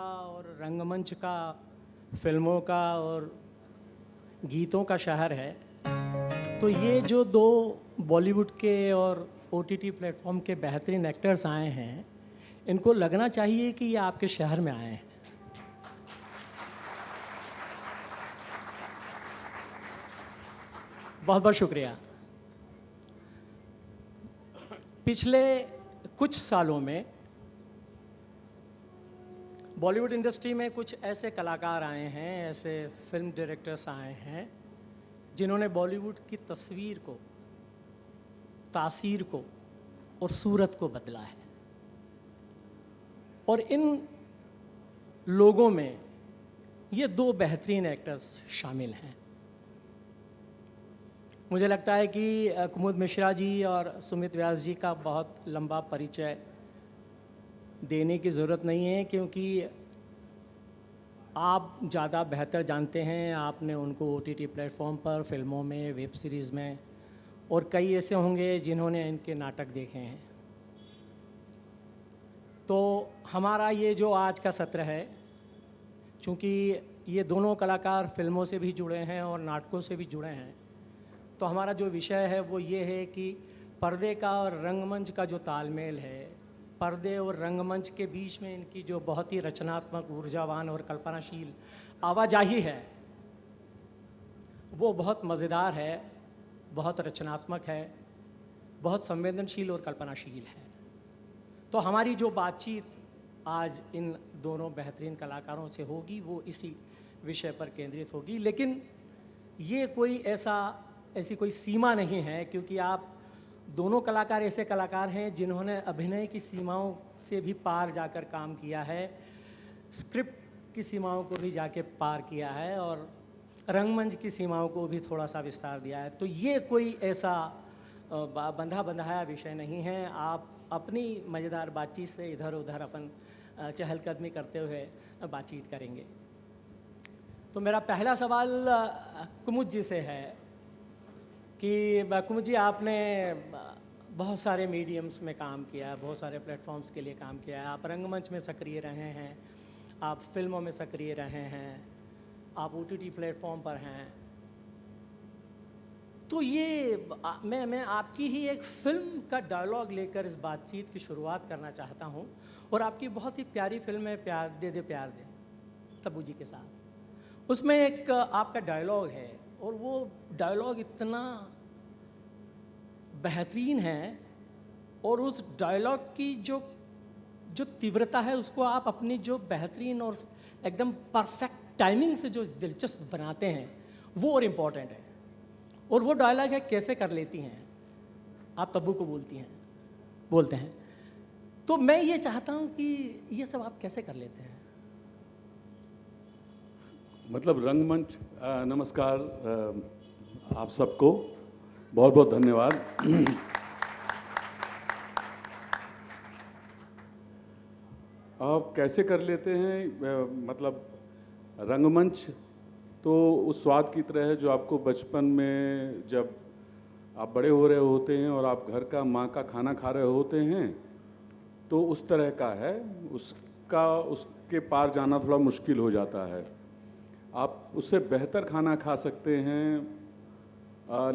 का और रंगमंच का, फिल्मों का और गीतों का शहर है। तो ये जो दो बॉलीवुड के और ओटीटी प्लेटफॉर्म के बेहतरीन एक्टर्स आए हैं, इनको लगना चाहिए कि ये आपके शहर में आए हैं। बहुत बहुत शुक्रिया। पिछले कुछ सालों में बॉलीवुड इंडस्ट्री में कुछ ऐसे कलाकार आए हैं, ऐसे फिल्म डायरेक्टर्स आए हैं जिन्होंने बॉलीवुड की तस्वीर को, तासीर को और सूरत को बदला है। और इन लोगों में ये दो बेहतरीन एक्टर्स शामिल हैं। मुझे लगता है कि कुमुद मिश्रा जी और सुमित व्यास जी का बहुत लंबा परिचय देने की ज़रूरत नहीं है, क्योंकि आप ज़्यादा बेहतर जानते हैं। आपने उनको ओटीटी प्लेटफॉर्म पर, फिल्मों में, वेब सीरीज़ में, और कई ऐसे होंगे जिन्होंने इनके नाटक देखे हैं। तो हमारा ये जो आज का सत्र है, चूँकि ये दोनों कलाकार फिल्मों से भी जुड़े हैं और नाटकों से भी जुड़े हैं, तो हमारा जो विषय है वो ये है कि पर्दे का और रंगमंच का जो तालमेल है, पर्दे और रंगमंच के बीच में इनकी जो बहुत ही रचनात्मक, ऊर्जावान और कल्पनाशील आवाजाही है, वो बहुत मज़ेदार है, बहुत रचनात्मक है, बहुत संवेदनशील और कल्पनाशील है। तो हमारी जो बातचीत आज इन दोनों बेहतरीन कलाकारों से होगी वो इसी विषय पर केंद्रित होगी। लेकिन ये कोई ऐसी कोई सीमा नहीं है, क्योंकि आप दोनों कलाकार ऐसे कलाकार हैं जिन्होंने अभिनय की सीमाओं से भी पार जाकर काम किया है, स्क्रिप्ट की सीमाओं को भी जाके पार किया है और रंगमंच की सीमाओं को भी थोड़ा सा विस्तार दिया है। तो ये कोई ऐसा बंधा बंधाया विषय नहीं है। आप अपनी मज़ेदार बातचीत से इधर उधर अपन चहलकदमी करते हुए बातचीत करेंगे। तो मेरा पहला सवाल कुमुद जी से है कि कुमुद जी, आपने बहुत सारे मीडियम्स में काम किया, बहुत सारे प्लेटफॉर्म्स के लिए काम किया है। आप रंगमंच में सक्रिय रहे हैं, आप फिल्मों में सक्रिय रहे हैं, आप ओटीटी प्लेटफॉर्म पर हैं। तो ये मैं आपकी ही एक फिल्म का डायलॉग लेकर इस बातचीत की शुरुआत करना चाहता हूँ। और आपकी बहुत ही प्यारी फिल्म है प्यार दे दे प्यार दे, तब्बू जी के साथ। उसमें एक आपका डायलॉग है और वो डायलॉग इतना बेहतरीन है, और उस डायलॉग की जो तीव्रता है उसको आप अपनी जो बेहतरीन और एकदम परफेक्ट टाइमिंग से जो दिलचस्प बनाते हैं वो और इम्पॉर्टेंट है। और वो डायलॉग है, कैसे कर लेती हैं आप तब्बू को बोलते हैं। तो मैं ये चाहता हूँ कि ये सब आप कैसे कर लेते हैं? मतलब रंगमंच, नमस्कार आप सबको, बहुत बहुत धन्यवाद। आप कैसे कर लेते हैं, मतलब रंगमंच तो उस स्वाद की तरह है जो आपको बचपन में, जब आप बड़े हो रहे होते हैं और आप घर का, माँ का खाना खा रहे होते हैं, तो उस तरह का है। उसके पार जाना थोड़ा मुश्किल हो जाता है। आप उससे बेहतर खाना खा सकते हैं,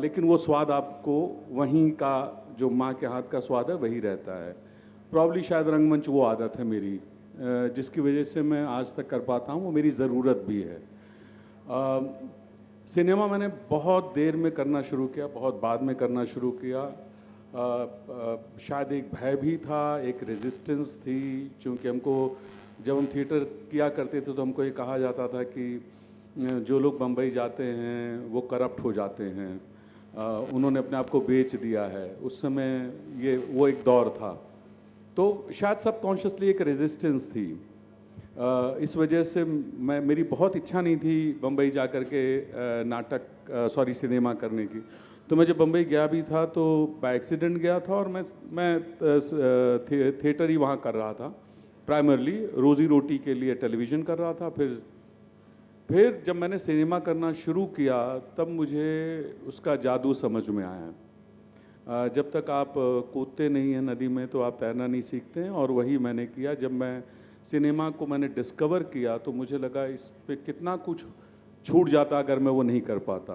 लेकिन वो स्वाद आपको वहीं का, जो माँ के हाथ का स्वाद है वही रहता है। प्रॉब्ली शायद रंगमंच वो आदत है मेरी, जिसकी वजह से मैं आज तक कर पाता हूँ, वो मेरी ज़रूरत भी है। सिनेमा मैंने बहुत देर में करना शुरू किया, बहुत बाद में करना शुरू किया। शायद एक भय भी था, एक रेजिस्टेंस थी, क्योंकि हमको जब हम थिएटर किया करते थे तो हमको ये कहा जाता था कि जो लोग बम्बई जाते हैं वो करप्ट हो जाते हैं, उन्होंने अपने आप को बेच दिया है। उस समय वो एक दौर था, तो शायद सब कॉन्शियसली एक रेजिस्टेंस थी। इस वजह से मेरी बहुत इच्छा नहीं थी बम्बई जा कर के सिनेमा करने की। तो मैं जब बम्बई गया भी था तो बाय एक्सीडेंट गया था, और मैं थिएटर ही वहाँ कर रहा था, प्राइमरली रोज़ी रोटी के लिए टेलीविज़न कर रहा था। फिर जब मैंने सिनेमा करना शुरू किया तब मुझे उसका जादू समझ में आया। जब तक आप कूदते नहीं हैं नदी में तो आप तैरना नहीं सीखते हैं, और वही मैंने किया। जब मैं सिनेमा को मैंने डिस्कवर किया तो मुझे लगा इस पे कितना कुछ छूट जाता अगर मैं वो नहीं कर पाता।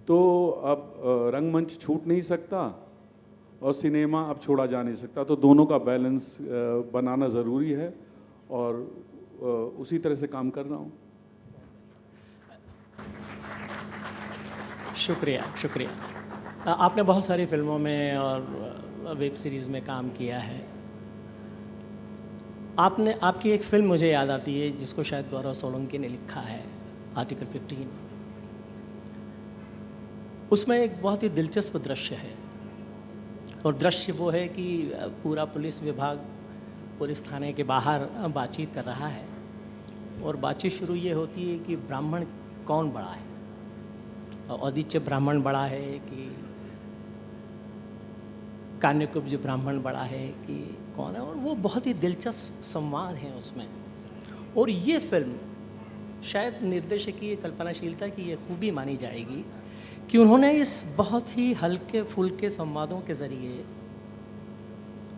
तो अब रंगमंच छूट नहीं सकता और सिनेमा अब छोड़ा जा नहीं सकता, तो दोनों का बैलेंस बनाना ज़रूरी है और उसी तरह से काम कर रहा हूँ। शुक्रिया, शुक्रिया। आपने बहुत सारी फिल्मों में और वेब सीरीज़ में काम किया है। आपकी एक फ़िल्म मुझे याद आती है जिसको शायद गौरव सोलंकी ने लिखा है, आर्टिकल 15। उसमें एक बहुत ही दिलचस्प दृश्य है और दृश्य वो है कि पूरा पुलिस विभाग पुलिस थाने के बाहर बातचीत कर रहा है और बातचीत शुरू ये होती है कि ब्राह्मण कौन बड़ा है, औदिच्य ब्राह्मण बड़ा है कि कान्यकुब्ज ब्राह्मण बड़ा है कि कौन है, और वो बहुत ही दिलचस्प संवाद है उसमें। और ये फिल्म शायद निर्देशक की कल्पनाशीलता की ये खूबी मानी जाएगी कि उन्होंने इस बहुत ही हल्के फुल्के संवादों के ज़रिए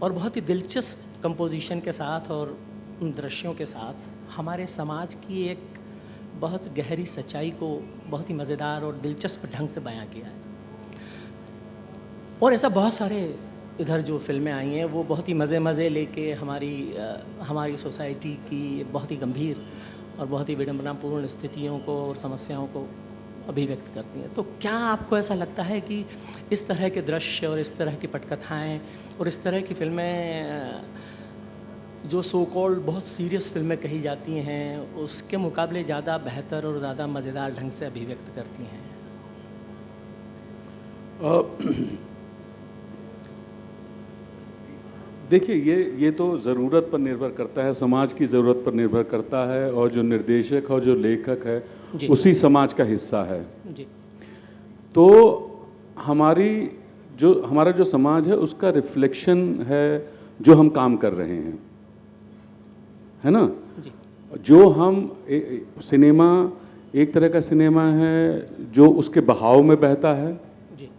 और बहुत ही दिलचस्प कंपोजिशन के साथ और उन दृश्यों के साथ हमारे समाज की एक बहुत गहरी सच्चाई को बहुत ही मज़ेदार और दिलचस्प ढंग से बयां किया है। और ऐसा बहुत सारे इधर जो फिल्में आई हैं वो बहुत ही मज़े लेके हमारी सोसाइटी की बहुत ही गंभीर और बहुत ही विडंबनापूर्ण स्थितियों को और समस्याओं को अभिव्यक्त करती हैं। तो क्या आपको ऐसा लगता है कि इस तरह के दृश्य और इस तरह की पटकथाएँ और इस तरह की फिल्में जो सो कॉल्ड बहुत सीरियस फिल्में कही जाती हैं उसके मुकाबले ज़्यादा बेहतर और ज़्यादा मज़ेदार ढंग से अभिव्यक्त करती हैं? देखिए, ये तो ज़रूरत पर निर्भर करता है, समाज की ज़रूरत पर निर्भर करता है और जो निर्देशक और जो लेखक है उसी समाज का हिस्सा है जी। तो हमारा जो समाज है उसका रिफ्लेक्शन है जो हम काम कर रहे हैं, है ना जी। जो हम सिनेमा एक तरह का सिनेमा है जो उसके बहाव में बहता है जी।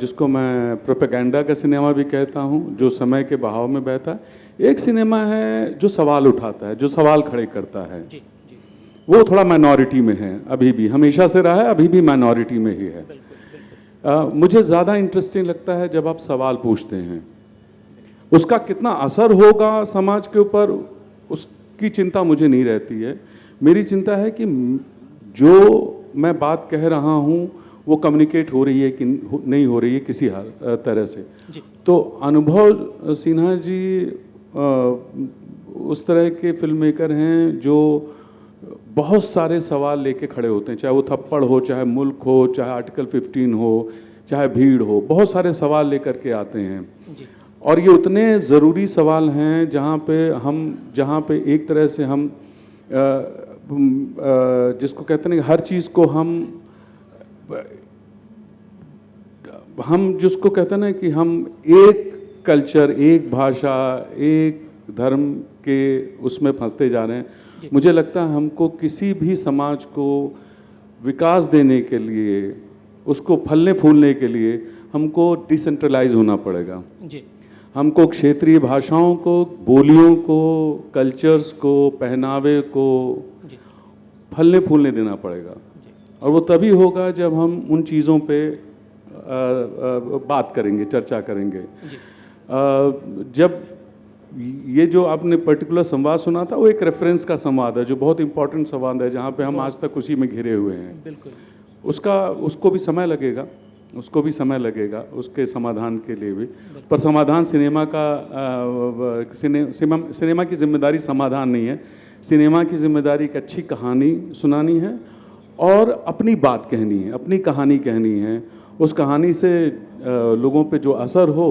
जिसको मैं प्रोपेगेंडा का सिनेमा भी कहता हूँ, जो समय के बहाव में बहता है। एक सिनेमा है जो सवाल उठाता है, जो सवाल खड़े करता है जी, जी। वो थोड़ा माइनॉरिटी में है, अभी भी हमेशा से रहा है, अभी भी माइनॉरिटी में ही है। मुझे ज़्यादा इंटरेस्टिंग लगता है जब आप सवाल पूछते हैं, उसका कितना असर होगा समाज के ऊपर उसकी चिंता मुझे नहीं रहती है। मेरी चिंता है कि जो मैं बात कह रहा हूँ वो कम्युनिकेट हो रही है कि नहीं हो रही है किसी तरह से जी। तो अनुभव सिन्हा जी उस तरह के फिल्म मेकर हैं जो बहुत सारे सवाल लेके खड़े होते हैं, चाहे वो थप्पड़ हो, चाहे मुल्क हो, चाहे आर्टिकल 15 हो, चाहे भीड़ हो, बहुत सारे सवाल लेकर के आते हैं जी। और ये उतने ज़रूरी सवाल हैं जहाँ पे एक तरह से हम जिसको कहते हैं हर चीज़ को हम जिसको कहते हैं ना कि हम एक कल्चर, एक भाषा, एक धर्म के उसमें फंसते जा रहे हैं। मुझे लगता है हमको किसी भी समाज को विकास देने के लिए, उसको फलने फूलने के लिए हमको डिसेंट्रलाइज होना पड़ेगा जी। हमको क्षेत्रीय भाषाओं को, बोलियों को, कल्चर्स को, पहनावे को फलने फूलने देना पड़ेगा और वो तभी होगा जब हम उन चीज़ों पे बात करेंगे, चर्चा करेंगे। जब ये जो आपने पर्टिकुलर संवाद सुना था वो एक रेफरेंस का संवाद है जो बहुत इंपॉर्टेंट संवाद है, जहाँ पे हम आज तक उसी में घिरे हुए हैं। बिल्कुल। उसको भी समय लगेगा उसके समाधान के लिए भी, पर समाधान सिनेमा की जिम्मेदारी समाधान नहीं है। सिनेमा की जिम्मेदारी एक अच्छी कहानी सुनानी है और अपनी बात कहनी है, अपनी कहानी कहनी है। उस कहानी से लोगों पे जो असर हो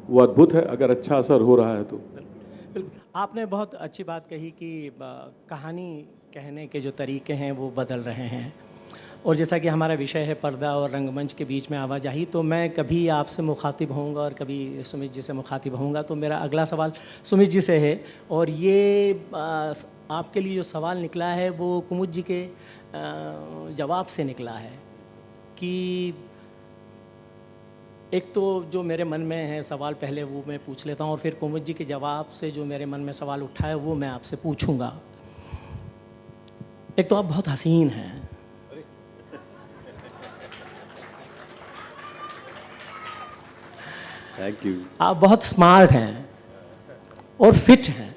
वो अद्भुत है, अगर अच्छा असर हो रहा है तो। आपने बहुत अच्छी बात कही कि कहानी कहने के जो तरीके हैं वो बदल रहे हैं और जैसा कि हमारा विषय है पर्दा और रंगमंच के बीच में आवाजाही, तो मैं कभी आपसे मुखातिब होऊंगा और कभी सुमित जी से मुखातिब होऊंगा। तो मेरा अगला सवाल सुमित जी से है और ये आपके लिए जो सवाल निकला है वो कुमुद जी के जवाब से निकला है कि एक तो जो मेरे मन में है सवाल पहले वो मैं पूछ लेता हूँ और फिर कुमुद जी के जवाब से जो मेरे मन में सवाल उठा है वो मैं आपसे पूछूंगा। एक तो आप बहुत हसीन हैं, थैंक यू। आप बहुत स्मार्ट हैं और फिट हैं।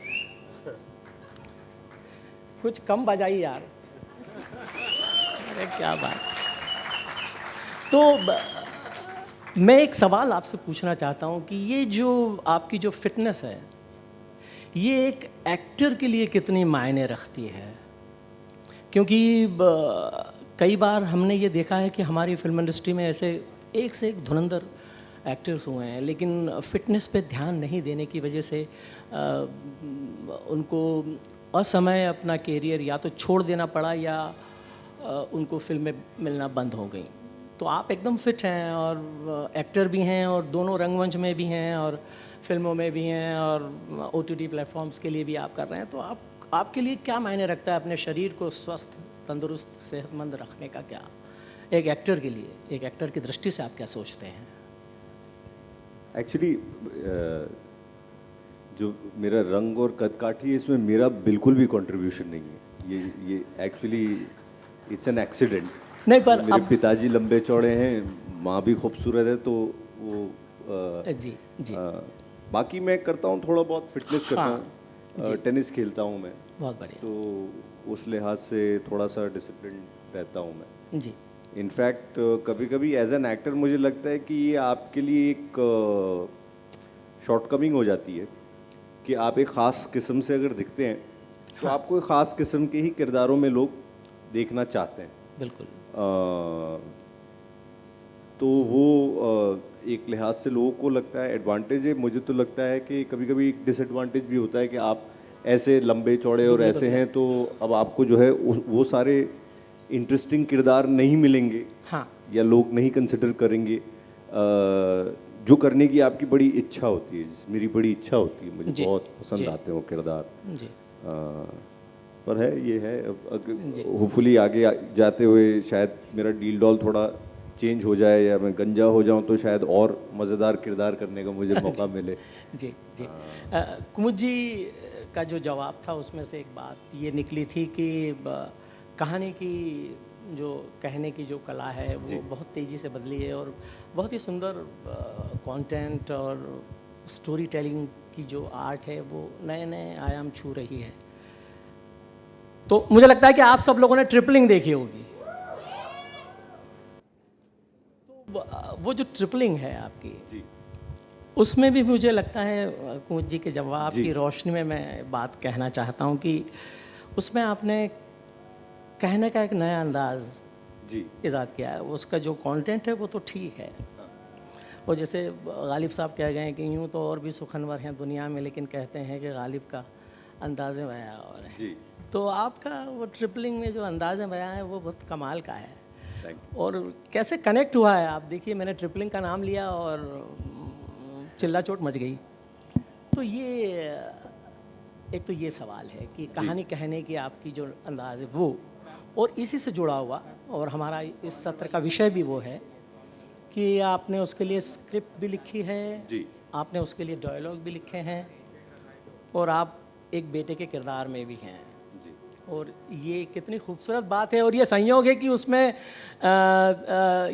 कुछ कम बजाइए यार, अरे क्या बात। तो मैं एक सवाल आपसे पूछना चाहता हूँ कि ये जो आपकी जो फिटनेस है ये एक एक्टर के लिए कितनी मायने रखती है? क्योंकि कई बार हमने ये देखा है कि हमारी फिल्म इंडस्ट्री में ऐसे एक से एक धुरंधर एक्टर्स हुए हैं, लेकिन फिटनेस पे ध्यान नहीं देने की वजह से उनको असमय अपना कैरियर या तो छोड़ देना पड़ा या उनको फिल्में मिलना बंद हो गई। तो आप एकदम फिट हैं और एक्टर भी हैं और दोनों रंगमंच में भी हैं और फिल्मों में भी हैं और OTT प्लेटफॉर्म्स के लिए भी आप कर रहे हैं। तो आपके लिए क्या मायने रखता है अपने शरीर को स्वस्थ, तंदुरुस्त, सेहतमंद रखने का? क्या एक एक्टर के लिए, एक एक्टर की दृष्टि से आप क्या सोचते हैं? एक्चुअली जो मेरा रंग और कद काठी है इसमें मेरा बिल्कुल भी कंट्रीब्यूशन नहीं है। ये एक्चुअली इट्स एन एक्सीडेंट। नहीं पर मेरे पिताजी लंबे चौड़े हैं, माँ भी खूबसूरत है, तो वो जी जी बाकी मैं करता हूँ, थोड़ा बहुत फिटनेस करता हाँ, हूँ, टेनिस खेलता हूँ मैं, बहुत बढ़िया। तो उस लिहाज से थोड़ा सा डिसिप्लिन रहता हूँ मैं। जी इनफैक्ट कभी कभी एज एन एक्टर मुझे लगता है कि ये आपके लिए एक शॉर्टकमिंग हो जाती है कि आप एक ख़ास किस्म से अगर दिखते हैं तो हाँ। आपको एक ख़ास किस्म के ही किरदारों में लोग देखना चाहते हैं। बिल्कुल। तो वो एक लिहाज से लोगों को लगता है एडवांटेज है, मुझे तो लगता है कि कभी कभी एक डिसएडवांटेज भी होता है कि आप ऐसे लंबे चौड़े और ऐसे हैं तो अब आपको जो है वो सारे इंटरेस्टिंग किरदार नहीं मिलेंगे हाँ या लोग नहीं कंसिडर करेंगे जो करने की आपकी बड़ी इच्छा होती है। मेरी बड़ी इच्छा होती है, मुझे जी, बहुत पसंद जी। आते हैं वो किरदार। जी पर है ये है, जी। होपफुली आगे जाते हुए शायद मेरा डील डॉल थोड़ा चेंज हो जाए या मैं गंजा हो जाऊं तो शायद और मज़ेदार किरदार करने का मुझे मौका मिले। जी जी। कुमुद जी का जो जवाब था उसमें से एक बात ये निकली थी कि कहानी की जो कहने की जो कला है वो बहुत तेज़ी से बदली है और बहुत ही सुंदर कंटेंट और स्टोरी टेलिंग की जो आर्ट है वो नए नए आयाम छू रही है। तो मुझे लगता है कि आप सब लोगों ने ट्रिपलिंग देखी होगी। तो वो जो ट्रिपलिंग है आपकी जी उसमें भी मुझे लगता है कुमुद जी के जवाब जी। की रोशनी में मैं बात कहना चाहता हूँ कि उसमें आपने कहने का एक नया अंदाज जी ईजाद किया है। उसका जो कंटेंट है वो तो ठीक है, और जैसे गालिब साहब कह गए हैं कि यूँ तो और भी सुखनवर हैं दुनिया में, लेकिन कहते हैं कि गालिब का अंदाज़ बयां और है। जी। तो आपका वो ट्रिपलिंग में जो अंदाज़ बयां है वो बहुत कमाल का है। थैंक और कैसे कनेक्ट हुआ है? आप देखिए, मैंने ट्रिपलिंग का नाम लिया और चिल्ला चोट मच गई। तो ये एक तो ये सवाल है कि कहानी कहने की आपकी जो अंदाज़ है वो, और इसी से जुड़ा हुआ, और हमारा इस सत्र का विषय भी वो है कि आपने उसके लिए स्क्रिप्ट भी लिखी है, जी आपने उसके लिए डायलॉग भी लिखे हैं, और आप एक बेटे के किरदार में भी हैं। जी और ये कितनी खूबसूरत बात है, और ये संयोग है कि उसमें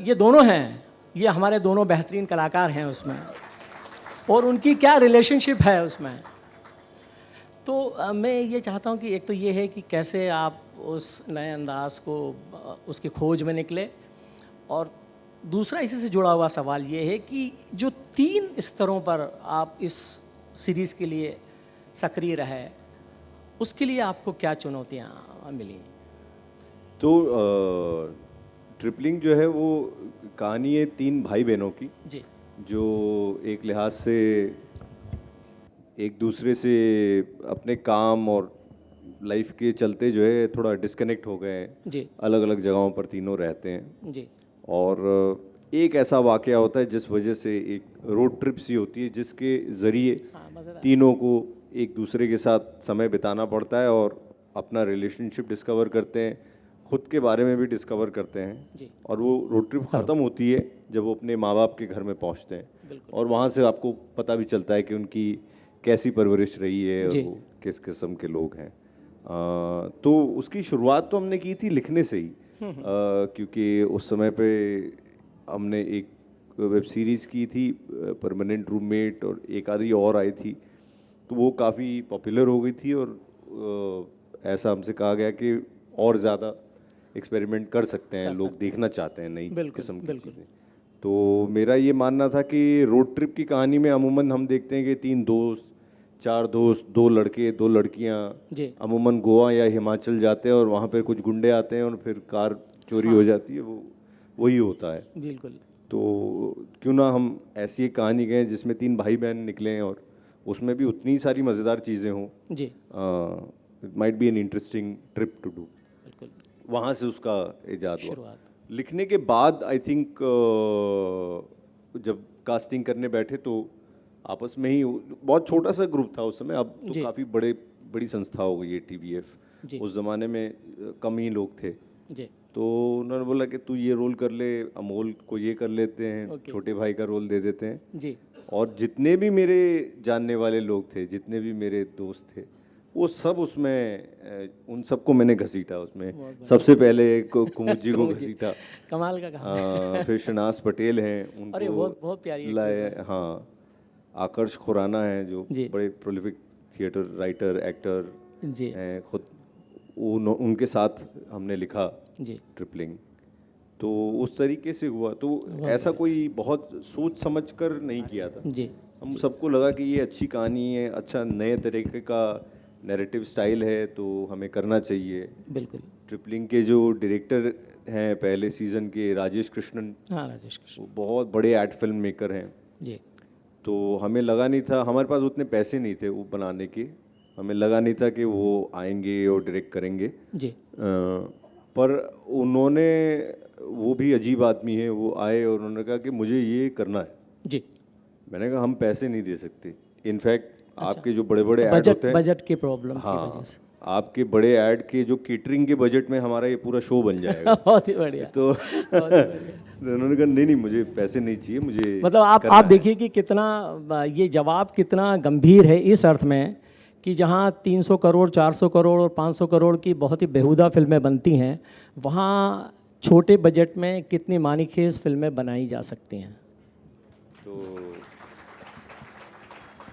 ये दोनों हैं, ये हमारे दोनों बेहतरीन कलाकार हैं उसमें, और उनकी क्या रिलेशनशिप है उसमें। तो मैं ये चाहता हूँ कि एक तो ये है कि कैसे आप उस नए अंदाज को उसकी खोज में निकले, और दूसरा इसी से जुड़ा हुआ सवाल ये है कि जो 3 स्तरों पर आप इस सीरीज़ के लिए सक्रिय रहे, उसके लिए आपको क्या चुनौतियाँ मिली? तो ट्रिपलिंग जो है वो कहानी है 3 भाई बहनों की जी जो एक लिहाज से एक दूसरे से अपने काम और लाइफ के चलते जो है थोड़ा डिस्कनेक्ट हो गए हैं। जी अलग अलग जगहों पर तीनों रहते हैं जी और एक ऐसा वाक़या होता है जिस वजह से एक रोड ट्रिप सी होती है जिसके ज़रिए हाँ, मज़ेदार। तीनों को एक दूसरे के साथ समय बिताना पड़ता है और अपना रिलेशनशिप डिस्कवर करते हैं, ख़ुद के बारे में भी डिस्कवर करते हैं। जी और वो रोड ट्रिप ख़त्म होती है जब वो अपने माँ बाप के घर में पहुंचते हैं, बिल्कुल। और वहाँ से आपको पता भी चलता है कि उनकी कैसी परवरिश रही है और जी। वो किस किस्म के लोग हैं। तो उसकी शुरुआत तो हमने की थी लिखने से ही, क्योंकि उस समय पे हमने एक वेब सीरीज़ की थी परमानेंट रूममेट, और एक आधी और आई थी, तो वो काफ़ी पॉपुलर हो गई थी, और ऐसा हमसे कहा गया कि और ज़्यादा एक्सपेरिमेंट कर सकते हैं, लोग देखना चाहते हैं नई बिल्कुल, किस्म की बिल्कुल। चीज़ें। तो मेरा ये मानना था कि रोड ट्रिप की कहानी में अमूमन हम देखते हैं कि 3 दोस्त, 4 दोस्त, 2 लड़के, 2 लड़कियाँ जी। अमूमन गोवा या हिमाचल जाते हैं, और वहाँ पर कुछ गुंडे आते हैं और फिर कार चोरी हो जाती है, वो वही होता है। बिल्कुल। तो क्यों ना हम ऐसी एक कहानी कहें जिसमें 3 भाई बहन निकलें और उसमें भी उतनी सारी मज़ेदार चीज़ें हों। जी। It might be an interesting trip to do. बिल्कुल। वहाँ से उसका इजाद हुआ। शुरुआत। लिखने के बाद आई थिंक जब कास्टिंग करने बैठे तो आपस में ही, बहुत छोटा सा ग्रुप था उस समय, अब तो जी। काफ़ी बड़ी संस्था हो गई है TVF। जी। उस ज़माने में कम ही लोग थे, जी। तो उन्होंने बोला कि तू ये रोल कर ले, अमोल को ये कर लेते हैं, ओके। छोटे भाई का रोल दे देते हैं। जी। और जितने भी मेरे जानने वाले लोग थे, जितने भी मेरे दोस्त थे, वो सब उसमें उन सबको मैंने घसीटा उसमें। सबसे पहले कुमुद जी को कुमुद जी। घसीटा, कमाल का कहा। फिर शनाज पटेल हैं, अरे उनको बहुत प्यारी लाए। actress हाँ, आकर्ष खुराना हैं जो जी। बड़े प्रोलिफिक थिएटर राइटर एक्टर जी। हैं खुद, उनके साथ हमने लिखा जी। ट्रिपलिंग। तो उस तरीके से हुआ। तो ऐसा कोई बहुत सोच समझ कर नहीं किया था। जी। हम सबको लगा कि ये अच्छी कहानी है, अच्छा नए तरीके का नैरेटिव स्टाइल है, तो हमें करना चाहिए। बिल्कुल। ट्रिपलिंग के जो डायरेक्टर हैं पहले सीज़न के, राजेश कृष्णन, हाँ, राजेश कृष्ण। वो बहुत बड़े एड फिल्म मेकर हैं। जी। तो हमें लगा नहीं था, हमारे पास उतने पैसे नहीं थे वो बनाने के, हमें लगा नहीं था कि वो आएंगे और डायरेक्ट करेंगे। जी। पर उन्होंने, वो भी अजीब आदमी है, वो आए और उन्होंने कहा कि मुझे ये करना है। जी। मैंने कहा हम पैसे नहीं दे सकते। इनफैक्ट आपके जो बड़े बड़े ऐड बजट होते हैं, बजट की प्रॉब्लम की हाँ, वजह से। आपके बड़े ऐड के जो केटरिंग के बजट में हमारा ये पूरा शो बन जाएगा। बहुत ही बढ़िया। तो बहुत ही बढ़िया। तो उन्होंने कहा नहीं मुझे पैसे नहीं चाहिए, मुझे मतलब आप देखिए कि कितना ये जवाब कितना गंभीर है, इस अर्थ में कि जहाँ 300 करोड़, 400 करोड़ और 500 करोड़ की बहुत ही बेहुदा फिल्में बनती हैं, वहाँ छोटे बजट में कितनी मानीखेज फिल्में बनाई जा सकती हैं। तो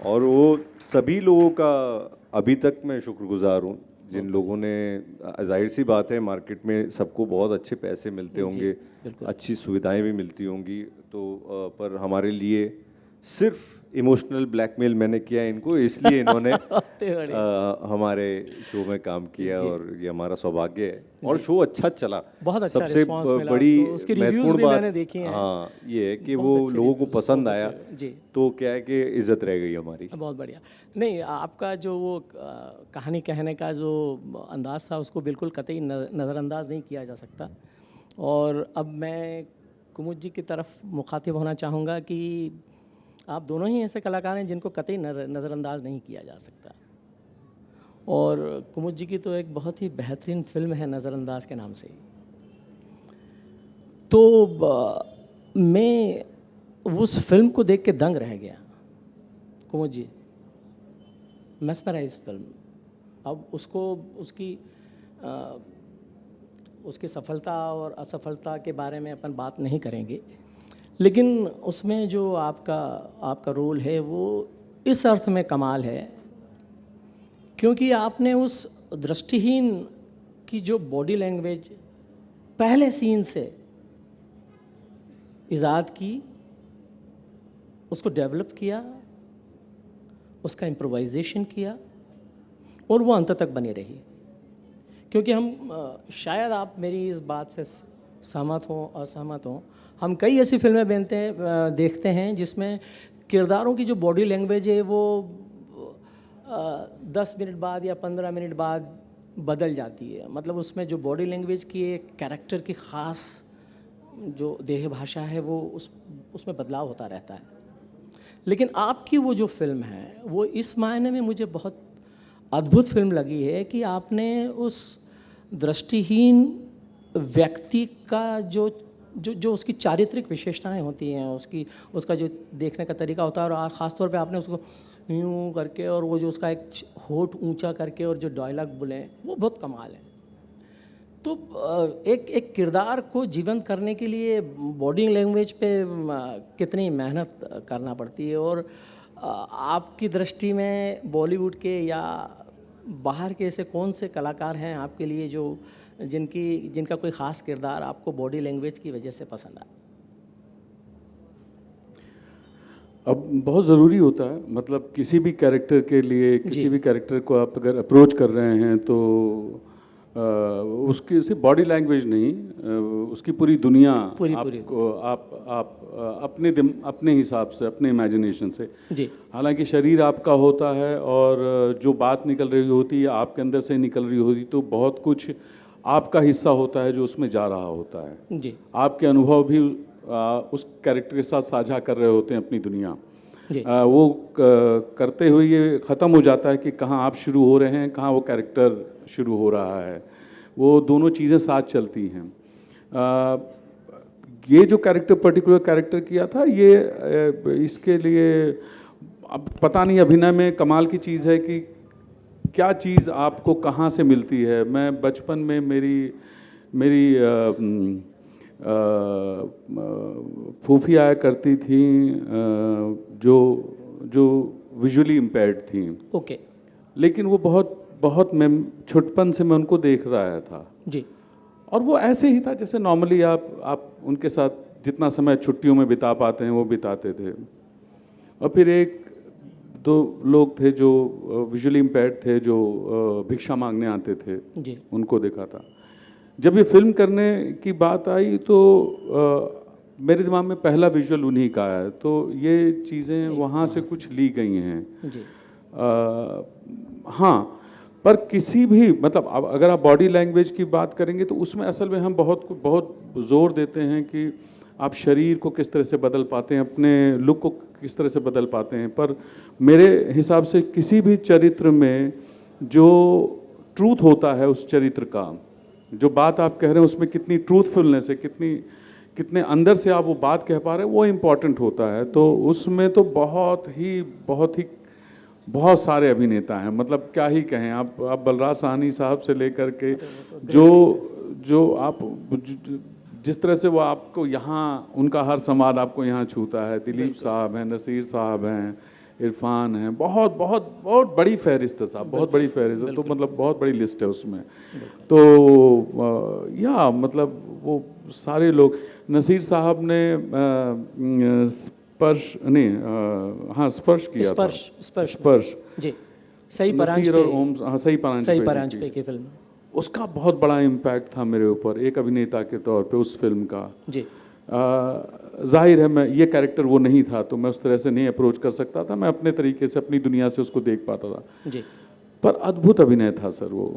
और वो सभी लोगों का अभी तक मैं शुक्रगुजार हूँ, जिन लोगों ने, जाहिर सी बात है मार्केट में सबको बहुत अच्छे पैसे मिलते होंगे, अच्छी सुविधाएं भी मिलती होंगी, तो पर हमारे लिए सिर्फ इमोशनल ब्लैकमेल मैंने किया इनको, इसलिए इन्होंने हमारे शो में काम किया, और ये हमारा सौभाग्य है। और शो अच्छा चला, बहुत अच्छा सबसे रिस्पांस मिला बड़ी उसको, उसके रिव्यूज महत्वपूर्ण भी बात, मैंने देखे हैं। हाँ, ये है कि बहुत वो अच्छे लोगों को reviews, पसंद बहुत आया, अच्छे। जी। तो क्या है कि इज्जत रह गई हमारी। बहुत बढ़िया। नहीं, आपका जो वो कहानी कहने का जो अंदाज़ था, उसको बिल्कुल कतई नज़रअंदाज नहीं किया जा सकता। और अब मैं कुमुद जी की तरफ मुखातिब होना चाहूँगा कि आप दोनों ही ऐसे कलाकार हैं जिनको कतई नज़रअंदाज नहीं किया जा सकता। और कुमुद जी की तो एक बहुत ही बेहतरीन फिल्म है नज़रअंदाज के नाम से। तो मैं उस फिल्म को देख के दंग रह गया, कुमुद जी, मेस्मराइज फिल्म। अब उसको उसकी सफलता और असफलता के बारे में अपन बात नहीं करेंगे, लेकिन उसमें जो आपका रोल है वो इस अर्थ में कमाल है क्योंकि आपने उस दृष्टिहीन की जो बॉडी लैंग्वेज पहले सीन से इजाद की, उसको डेवलप किया, उसका इम्प्रोवाइजेशन किया, और वो अंत तक बनी रही। क्योंकि हम शायद आप मेरी इस बात से सहमत हों, असहमत हों, हम कई ऐसी फिल्में देखते हैं जिसमें किरदारों की जो बॉडी लैंग्वेज है वो 10 मिनट बाद या 15 मिनट बाद बदल जाती है। मतलब उसमें जो बॉडी लैंग्वेज की एक कैरेक्टर की ख़ास जो देह भाषा है वो उसमें बदलाव होता रहता है। लेकिन आपकी वो जो फिल्म है वो इस मायने में मुझे बहुत अद्भुत फिल्म लगी है कि आपने उस दृष्टिहीन व्यक्ति का जो जो जो उसकी चारित्रिक विशेषताएं होती हैं, उसका जो देखने का तरीका होता है, और ख़ास तौर पे आपने उसको यूँ करके और वो जो उसका एक होठ ऊंचा करके और जो डायलॉग बोले वो बहुत कमाल है। तो एक किरदार को जीवंत करने के लिए बॉडी लैंग्वेज पे कितनी मेहनत करना पड़ती है, और आपकी दृष्टि में बॉलीवुड के या बाहर के ऐसे कौन से कलाकार हैं आपके लिए जो जिनका कोई ख़ास किरदार आपको बॉडी लैंग्वेज की वजह से पसंद आए? अब बहुत ज़रूरी होता है, मतलब किसी भी कैरेक्टर के लिए, किसी भी कैरेक्टर को आप अगर अप्रोच कर रहे हैं तो उसकी सिर्फ बॉडी लैंग्वेज नहीं, उसकी पूरी दुनिया आपको आप अपने हिसाब से, अपने इमेजिनेशन से जी। हालांकि शरीर आपका होता है और जो बात निकल रही होती है आपके अंदर से निकल रही होती, तो बहुत कुछ आपका हिस्सा होता है जो उसमें जा रहा होता है जी। आपके अनुभव भी उस कैरेक्टर के साथ साझा कर रहे होते हैं अपनी दुनिया। वो करते हुए ये ख़त्म हो जाता है कि कहाँ आप शुरू हो रहे हैं, कहाँ वो कैरेक्टर शुरू हो रहा है, वो दोनों चीज़ें साथ चलती हैं। ये जो कैरेक्टर, पर्टिकुलर कैरेक्टर किया था, ये इसके लिए अब पता नहीं, अभिनय में कमाल की चीज़ है कि क्या चीज़ आपको कहाँ से मिलती है। मैं बचपन में मेरी फूफी आया करती थी जो विजुअली इम्पेयर्ड थी। ओके। लेकिन वो बहुत मैं छुटपन से मैं उनको देख रहा था जी। और वो ऐसे ही था जैसे नॉर्मली आप उनके साथ जितना समय छुट्टियों में बिता पाते हैं वो बिताते थे। और फिर एक दो लोग थे जो विजुअली इम्पेयर्ड थे, जो भिक्षा मांगने आते थे जी। उनको देखा था। जब ये फिल्म करने की बात आई तो मेरे दिमाग में पहला विजुअल उन्हीं का है, तो ये चीज़ें वहाँ से कुछ ली गई हैं जी। हाँ, पर किसी भी मतलब अगर आप बॉडी लैंग्वेज की बात करेंगे तो उसमें असल में हम बहुत ज़ोर देते हैं कि आप शरीर को किस तरह से बदल पाते हैं, अपने लुक को किस तरह से बदल पाते हैं। पर मेरे हिसाब से किसी भी चरित्र में जो ट्रूथ होता है, उस चरित्र का जो बात आप कह रहे हैं उसमें कितनी ट्रूथफुलनेस है, कितने अंदर से आप वो बात कह पा रहे हैं, वो इम्पॉर्टेंट होता है। तो उसमें तो बहुत सारे अभिनेता हैं, मतलब क्या ही कहें। आप बलराज साहनी साहब से लेकर के जो आप जिस तरह से वो आपको यहाँ उनका हर संवाद आपको यहाँ छूता है। दिलीप साहब हैं, नसीर साहब हैं, इरफान हैं, बहुत बड़ी फहरिस्त है साहब, बहुत बड़ी फहरिस्त है। तो मतलब बहुत बड़ी लिस्ट है उसमें। तो या मतलब वो सारे लोग, नसीर साहब ने स्पर्श किया था। स्पर्श जी। सही परांजपे की फिल्म, उसका बहुत बड़ा इम्पैक्ट था मेरे ऊपर एक अभिनेता के तौर पे उस फिल्म का। जी। जाहिर है मैं ये कैरेक्टर वो नहीं था तो मैं उस तरह से नहीं अप्रोच कर सकता था, मैं अपने तरीके से अपनी दुनिया से उसको देख पाता था। जी। पर अद्भुत अभिनय था सर वो।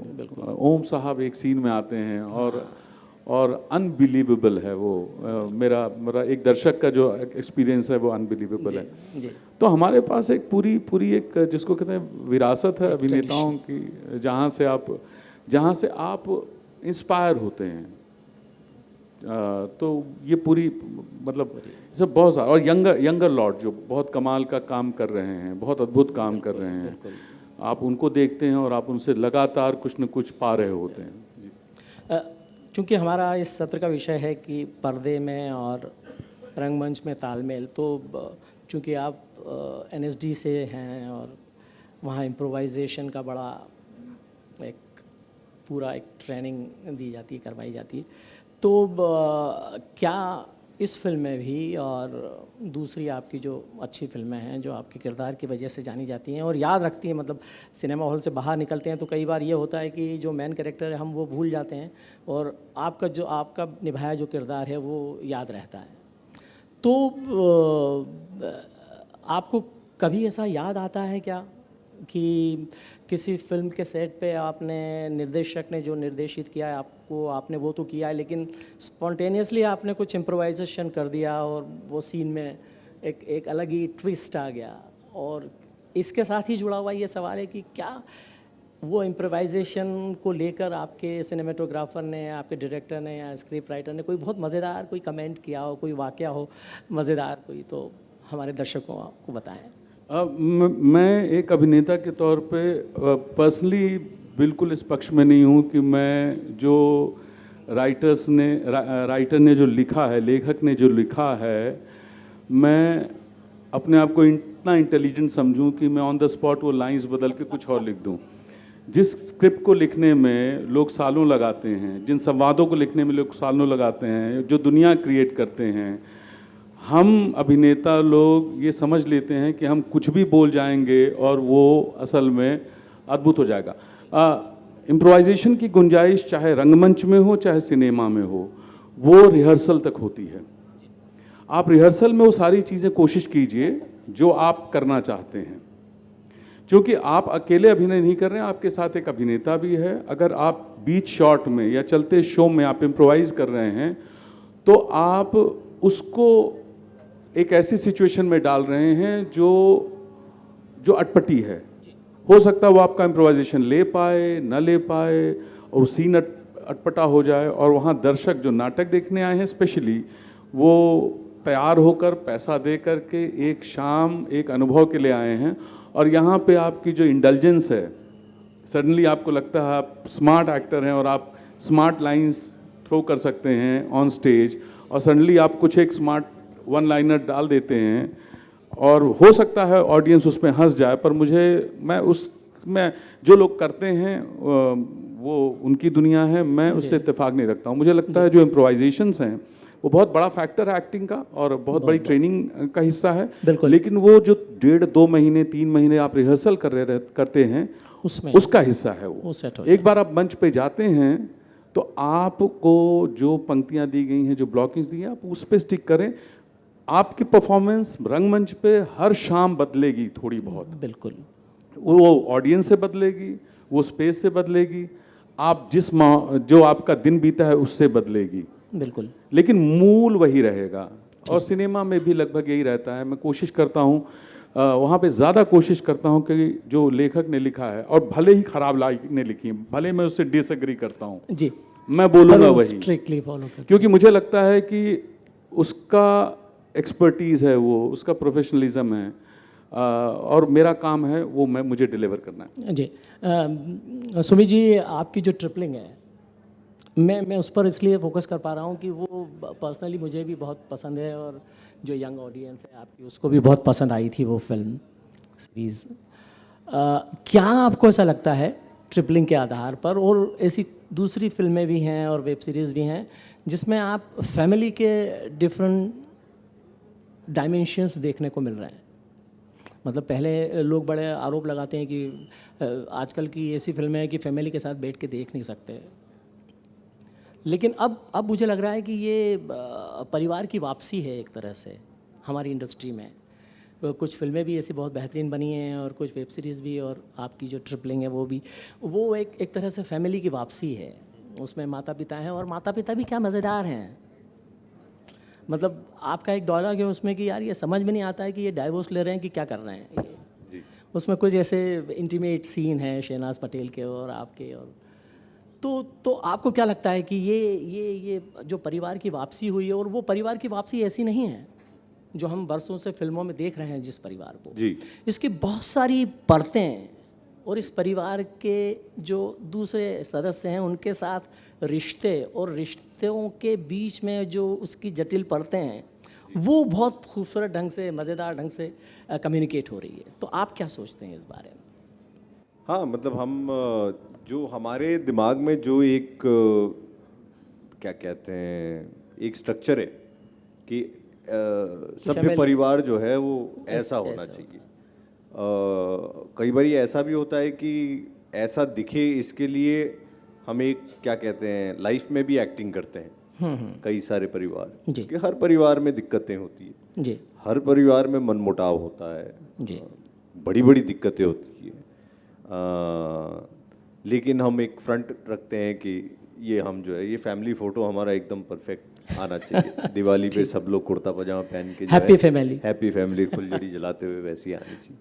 ओम साहब एक सीन में आते हैं और अनबिलीवेबल है वो। मेरा एक दर्शक का जो एक्सपीरियंस है वो अनबिलीवेबल है। जी। तो हमारे पास एक पूरी एक जिसको कहते हैं विरासत है अभिनेताओं की, जहाँ से आप इंस्पायर होते हैं। तो ये पूरी मतलब सब बहुत सारा, और यंगर लॉर्ड जो बहुत कमाल का काम कर रहे हैं, बहुत अद्भुत काम कर रहे हैं, आप उनको देखते हैं और आप उनसे लगातार कुछ न कुछ पा रहे होते हैं। चूँकि हमारा इस सत्र का विषय है कि पर्दे में और रंगमंच में तालमेल, तो चूँकि आप NSD से हैं और वहाँ इम्प्रोवाइजेशन का बड़ा पूरा एक ट्रेनिंग दी जाती है, करवाई जाती है, तो क्या इस फिल्म में भी और दूसरी आपकी जो अच्छी फिल्में हैं जो आपके किरदार की वजह से जानी जाती हैं और याद रखती हैं, मतलब सिनेमा हॉल से बाहर निकलते हैं तो कई बार ये होता है कि जो मेन कैरेक्टर है हम वो भूल जाते हैं और आपका निभाया जो किरदार है वो याद रहता है। तो आपको कभी ऐसा याद आता है क्या कि किसी फिल्म के सेट पे आपने, निर्देशक ने जो निर्देशित किया है आपने वो तो किया है, लेकिन स्पॉन्टेनियसली आपने कुछ इम्प्रोवाइजेशन कर दिया और वो सीन में एक अलग ही ट्विस्ट आ गया? और इसके साथ ही जुड़ा हुआ ये सवाल है कि क्या वो इम्प्रोवाइजेशन को लेकर आपके सिनेमेटोग्राफर ने, आपके डायरेक्टर ने या स्क्रिप्ट राइटर ने कोई बहुत मज़ेदार कोई कमेंट किया हो, कोई वाकया हो मज़ेदार कोई, तो हमारे दर्शकों को बताएं। मैं एक अभिनेता के तौर पे पर्सनली बिल्कुल इस पक्ष में नहीं हूँ कि मैं जो राइटर ने जो लिखा है, लेखक ने जो लिखा है, मैं अपने आप को इतना इंटेलिजेंट समझूं कि मैं ऑन द स्पॉट वो लाइंस बदल के कुछ और लिख दूं। जिस स्क्रिप्ट को लिखने में लोग सालों लगाते हैं, जिन संवादों को लिखने में लोग सालों लगाते हैं, जो दुनिया क्रिएट करते हैं, हम अभिनेता लोग ये समझ लेते हैं कि हम कुछ भी बोल जाएंगे और वो असल में अद्भुत हो जाएगा। इम्प्रोवाइजेशन की गुंजाइश चाहे रंगमंच में हो चाहे सिनेमा में हो, वो रिहर्सल तक होती है। आप रिहर्सल में वो सारी चीज़ें कोशिश कीजिए जो आप करना चाहते हैं, क्योंकि आप अकेले अभिनय नहीं कर रहे हैं, आपके साथ एक अभिनेता भी है। अगर आप बीच शॉट में या चलते शो में आप इम्प्रोवाइज कर रहे हैं तो आप उसको एक ऐसी सिचुएशन में डाल रहे हैं जो अटपटी है। हो सकता है वो आपका इम्प्रोवाइजेशन ले पाए न ले पाए और सीन अटपटा हो जाए, और वहाँ दर्शक जो नाटक देखने आए हैं स्पेशली, वो तैयार होकर पैसा दे करके एक शाम एक अनुभव के लिए आए हैं, और यहाँ पे आपकी जो इंडल्जेंस है, सडनली आपको लगता है आप स्मार्ट एक्टर हैं और आप स्मार्ट लाइंस थ्रो कर सकते हैं ऑन स्टेज, और सडनली आप कुछ एक स्मार्ट वन लाइनर डाल देते हैं और हो सकता है ऑडियंस उसमें हंस जाए। पर मैं जो लोग करते हैं वो उनकी दुनिया है, मैं उससे इत्तेफाक नहीं रखता हूँ। मुझे लगता है जो इम्प्रोवाइजेशंस हैं वो बहुत बड़ा फैक्टर है एक्टिंग का और बहुत बड़ी ट्रेनिंग का हिस्सा है, लेकिन वो जो 1.5-2 महीने 3 महीने आप रिहर्सल करते हैं उसमें उसका हिस्सा है वो सेट हो। एक बार आप मंच पे जाते हैं तो आपको जो पंक्तियां दी गई हैं, जो ब्लॉकिंग्स दी हैं, आप उस पर स्टिक करें। आपकी परफॉर्मेंस रंगमंच पे हर शाम बदलेगी थोड़ी बहुत, बिल्कुल वो ऑडियंस से बदलेगी, वो स्पेस से बदलेगी, आप जो आपका दिन बीता है उससे बदलेगी, बिल्कुल, लेकिन मूल वही रहेगा। और सिनेमा में भी लगभग यही रहता है। मैं कोशिश करता हूँ वहाँ पे ज़्यादा कोशिश करता हूँ कि जो लेखक ने लिखा है, और भले ही खराब लाइक ने लिखी, भले मैं उससे डिसएग्री करता हूँ जी, मैं बोलूँगा वही स्ट्रिक्टली फॉलो, क्योंकि मुझे लगता है कि उसका एक्सपर्टीज़ है, वो उसका प्रोफेशनलिज्म है, और मेरा काम है वो मुझे डिलीवर करना है जी। सुमित जी, आपकी जो ट्रिपलिंग है, मैं उस पर इसलिए फोकस कर पा रहा हूँ कि वो पर्सनली मुझे भी बहुत पसंद है, और जो यंग ऑडियंस है आपकी उसको भी बहुत पसंद आई थी वो फिल्म सीरीज़। क्या आपको ऐसा लगता है ट्रिपलिंग के आधार पर, और ऐसी दूसरी फिल्में भी हैं और वेब सीरीज़ भी हैं जिसमें आप फैमिली के डिफरेंट डायमेंशंस देखने को मिल रहे हैं? मतलब पहले लोग बड़े आरोप लगाते हैं कि आजकल की ऐसी फिल्में हैं कि फैमिली के साथ बैठ के देख नहीं सकते, लेकिन अब मुझे लग रहा है कि ये परिवार की वापसी है एक तरह से हमारी इंडस्ट्री में। कुछ फिल्में भी ऐसी बहुत बेहतरीन बनी हैं और कुछ वेब सीरीज़ भी, और आपकी जो ट्रिपलिंग है वो एक तरह से फैमिली की वापसी है। उसमें माता पिता हैं, और माता पिता भी क्या मज़ेदार हैं। मतलब आपका एक डायलॉग है उसमें कि यार ये समझ में नहीं आता है कि ये डाइवोर्स ले रहे हैं कि क्या कर रहे हैं ये जी। उसमें कुछ ऐसे इंटीमेट सीन हैं शहनाज पटेल के और आपके, और तो आपको क्या लगता है कि ये जो परिवार की वापसी हुई है, और वो परिवार की वापसी ऐसी नहीं है जो हम बरसों से फिल्मों में देख रहे हैं जिस परिवार को जी, इसकी बहुत सारी परतें, और इस परिवार के जो दूसरे सदस्य हैं उनके साथ रिश्ते, और रिश्तों के बीच में जो उसकी जटिल परतें हैं वो बहुत खूबसूरत ढंग से, मज़ेदार ढंग से कम्युनिकेट हो रही है। तो आप क्या सोचते हैं इस बारे में? हाँ, मतलब हम जो हमारे दिमाग में जो एक क्या कहते हैं, एक स्ट्रक्चर है कि सभ्य परिवार जो है वो ऐसा होना चाहिए। कई बार ऐसा भी होता है कि ऐसा दिखे, इसके लिए हम एक क्या कहते हैं लाइफ में भी एक्टिंग करते हैं। कई सारे परिवार कि हर परिवार में दिक्कतें होती है जी, हर परिवार में मनमुटाव होता है जी, बड़ी बड़ी दिक्कतें होती है, लेकिन हम एक फ्रंट रखते हैं कि ये हम जो है ये फैमिली फ़ोटो हमारा एकदम परफेक्ट आना चाहिए। दिवाली पे सब लोग कुर्ता पजामा पहन के हैप्पी फैमिली फुलझड़ी जलाते हुए वैसी आनी चाहिए।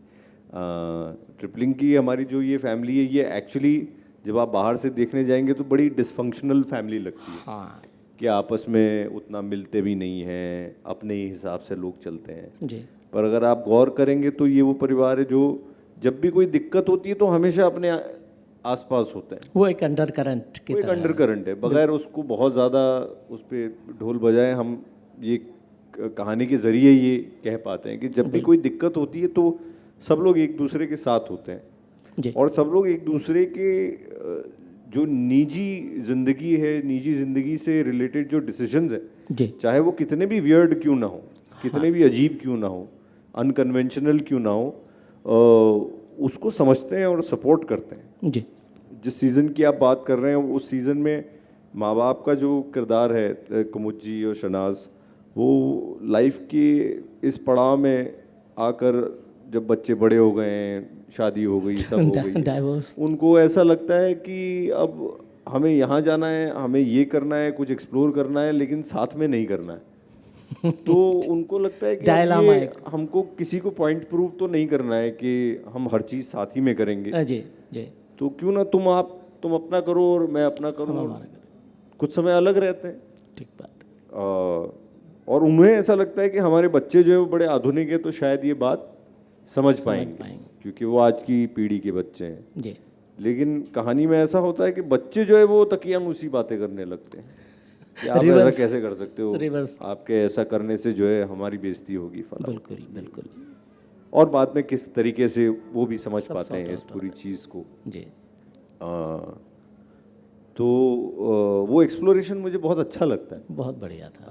ट्रिपलिंग की हमारी जो ये फैमिली है, ये एक्चुअली जब आप बाहर से देखने जाएंगे तो बड़ी डिसफंक्शनल फैमिली लगती है हाँ कि आपस में उतना मिलते भी नहीं हैं, अपने ही हिसाब से लोग चलते हैं। जी पर अगर आप गौर करेंगे तो ये वो परिवार है जो जब भी कोई दिक्कत होती है तो हमेशा अपने आसपास होते हैं। वो एक अंडर करंट की वो एक तरह अंडर करंट है, बगैर उसको बहुत ज़्यादा उस पर ढोल बजाए हम ये कहानी के ज़रिए ये कह पाते हैं कि जब भी कोई दिक्कत होती है तो सब लोग एक दूसरे के साथ होते हैं जी और सब लोग एक दूसरे के जो निजी ज़िंदगी से रिलेटेड जो डिसीजंस है, जी चाहे वो कितने भी वियर्ड क्यों ना हो, कितने भी अजीब क्यों ना हो, अनकन्वेंशनल क्यों ना हो, उसको समझते हैं और सपोर्ट करते हैं। जी जिस सीज़न की आप बात कर रहे हैं उस सीज़न में माँ बाप का जो किरदार है कुमुद जी और शनाज, वो लाइफ के इस पड़ाव में आकर जब बच्चे बड़े हो गए हैं, शादी हो गई, सब हो गई है, डाइवोर्स उनको ऐसा लगता है कि अब हमें यहाँ जाना है, हमें ये करना है, कुछ एक्सप्लोर करना है, लेकिन साथ में नहीं करना है। तो उनको लगता है कि अब डायलामा ये हमको किसी को पॉइंट प्रूव तो नहीं करना है कि हम हर चीज़ साथ ही में करेंगे, जी जी तो क्यों ना तुम अपना करो और मैं अपना करूँ, और कुछ समय अलग रहते हैं। ठीक बात और उन्हें ऐसा लगता है कि हमारे बच्चे जो है वो बड़े आधुनिक है तो शायद ये बात समझ पाएंगे क्योंकि वो आज की पीढ़ी के बच्चे हैं। जी लेकिन कहानी में ऐसा होता है कि बच्चे जो है वो तकियानुसी बातें करने लगते हैं कि आप ऐसा कैसे कर सकते हो, रिवर्स आपके ऐसा करने से जो है हमारी बेइज्जती होगी, फला। बिल्कुल बिल्कुल और बाद में किस तरीके से वो भी समझ पाते हैं इस पूरी चीज़ को। जी तो वो एक्सप्लोरेशन मुझे बहुत अच्छा लगता है। बहुत बढ़िया था।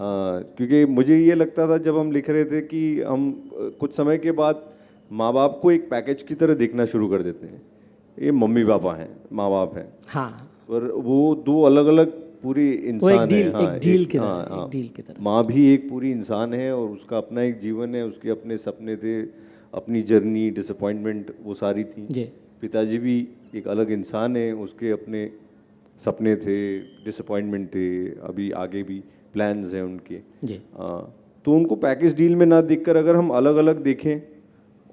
क्योंकि मुझे ये लगता था जब हम लिख रहे थे कि हम कुछ समय के बाद माँ बाप को एक पैकेज की तरह देखना शुरू कर देते हैं। ये मम्मी पापा हैं, माँ बाप हैं, हाँ और वो दो अलग अलग पूरी इंसान है। हाँ, एक डील की तरह, एक डील की तरह। माँ भी एक पूरी इंसान है और उसका अपना एक जीवन है, उसके अपने सपने थे, अपनी जर्नी, डिसअपॉइंटमेंट वो सारी थी। जी पिताजी भी एक अलग इंसान है, उसके अपने सपने थे, डिसअपॉइंटमेंट थे, अभी आगे भी प्लान्स हैं उनके। जी तो उनको पैकेज डील में ना देखकर अगर हम अलग अलग देखें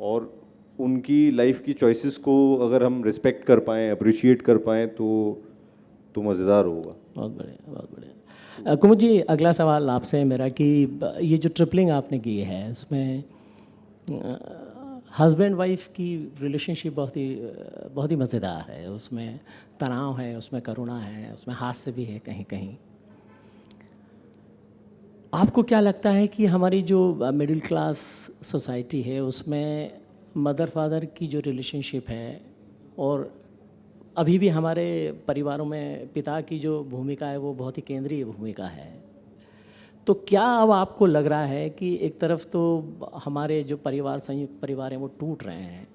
और उनकी लाइफ की चॉइसेस को अगर हम रिस्पेक्ट कर पाएँ, अप्रिशिएट कर पाएँ तो मज़ेदार होगा। बहुत बढ़िया, बहुत बढ़िया। कुमुद जी, अगला सवाल आपसे है मेरा कि ये जो ट्रिपलिंग आपने की है इसमें हस्बैंड वाइफ की रिलेशनशिप बहुत ही मज़ेदार है। उसमें तनाव है, उसमें करुणा है, उसमें हास्य भी है कहीं कहीं। आपको क्या लगता है कि हमारी जो मिडिल क्लास सोसाइटी है उसमें मदर फादर की जो रिलेशनशिप है और अभी भी हमारे परिवारों में पिता की जो भूमिका है वो बहुत ही केंद्रीय भूमिका है, तो क्या अब आपको लग रहा है कि एक तरफ तो हमारे जो परिवार, संयुक्त परिवार हैं वो टूट रहे हैं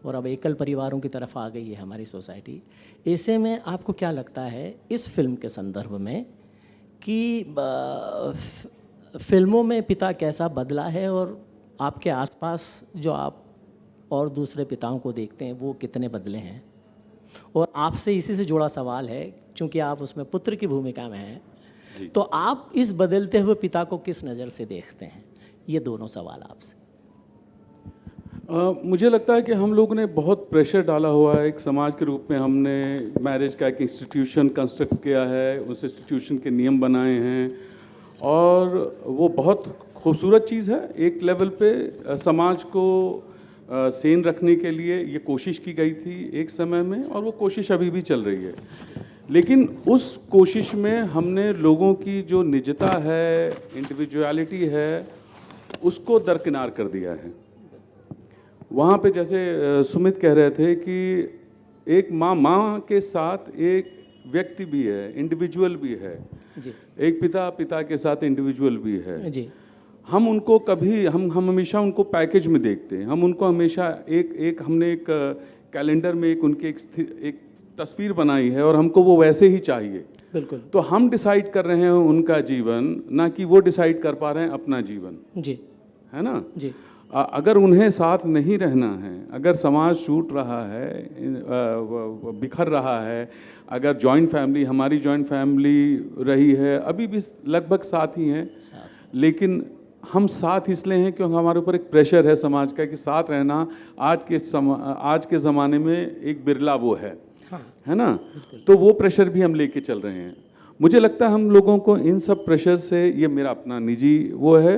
और अब एकल परिवारों की तरफ आ गई है हमारी सोसाइटी, ऐसे में आपको क्या लगता है इस फिल्म के संदर्भ में कि फिल्मों में पिता कैसा बदला है और आपके आसपास जो आप और दूसरे पिताओं को देखते हैं वो कितने बदले हैं? और आपसे इसी से जुड़ा सवाल है, क्योंकि आप उसमें पुत्र की भूमिका में हैं, तो आप इस बदलते हुए पिता को किस नज़र से देखते हैं? ये दोनों सवाल आपसे। मुझे लगता है कि हम लोगों ने बहुत प्रेशर डाला हुआ है एक समाज के रूप में। हमने मैरिज का एक इंस्टीट्यूशन कंस्ट्रक्ट किया है, उस इंस्टीट्यूशन के नियम बनाए हैं और वो बहुत खूबसूरत चीज़ है। एक लेवल पे समाज को सेन रखने के लिए ये कोशिश की गई थी एक समय में और वो कोशिश अभी भी चल रही है, लेकिन उस कोशिश में हमने लोगों की जो निजता है, इंडिविजुअलिटी है, उसको दरकिनार कर दिया है। वहाँ पे जैसे सुमित कह रहे थे कि एक माँ के साथ एक व्यक्ति भी है, इंडिविजुअल भी है जी। एक पिता के साथ इंडिविजुअल भी है जी। हम उनको कभी हम हमेशा उनको पैकेज में देखते हैं। हम उनको हमेशा हमने एक कैलेंडर में उनकी एक तस्वीर बनाई है और हमको वो वैसे ही चाहिए। बिल्कुल। तो हम डिसाइड कर रहे हैं उनका जीवन, ना कि वो डिसाइड कर पा रहे हैं अपना जीवन। जी। है ना जी। अगर उन्हें साथ नहीं रहना है, अगर समाज छूट रहा है, बिखर रहा है, अगर जॉइंट फैमिली, हमारी जॉइंट फैमिली रही है, अभी भी लगभग साथ ही हैं, लेकिन हम साथ इसलिए हैं क्योंकि हमारे ऊपर एक प्रेशर है समाज का कि साथ रहना आज के ज़माने में एक बिरला वो है ना, तो वो प्रेशर भी हम लेके चल रहे हैं। मुझे लगता है हम लोगों को इन सब प्रेशर से, ये मेरा अपना निजी वो है,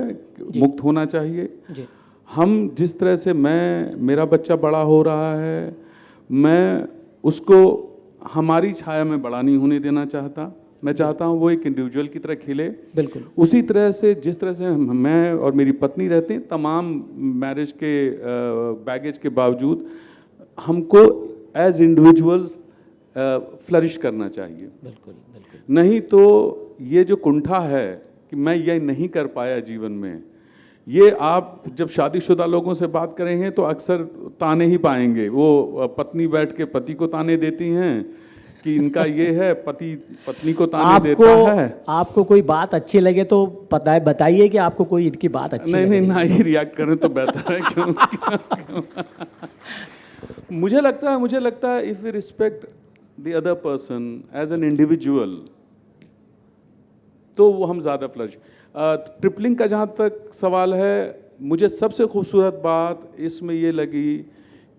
मुक्त होना चाहिए। हम जिस तरह से मेरा बच्चा बड़ा हो रहा है, मैं उसको हमारी छाया में बड़ा नहीं होने देना चाहता। मैं चाहता हूँ वो एक इंडिविजुअल की तरह खेले। बिल्कुल उसी तरह से जिस तरह से मैं और मेरी पत्नी रहते हैं, तमाम मैरिज के बैगेज के बावजूद हमको एज इंडिविजुअल्स फ्लरिश करना चाहिए। बिल्कुल बिल्कुल। नहीं तो ये जो कुंठा है कि मैं ये नहीं कर पाया जीवन में, ये आप जब शादीशुदा लोगों से बात करेंगे तो अक्सर ताने ही पाएंगे। वो पत्नी बैठ के पति को ताने देती हैं कि इनका ये है, पति पत्नी को ताने देता है। आपको कोई बात अच्छी लगे तो बताइए कि आपको कोई इनकी बात अच्छी नहीं लगे। नहीं, ना ही रिएक्ट करें तो बेहतर है। क्यों? मुझे लगता है if we respect the other person as an individual, तो वो हम ज़्यादा फ्लरिश। ट्रिपलिंग का जहाँ तक सवाल है, मुझे सबसे खूबसूरत बात इसमें ये लगी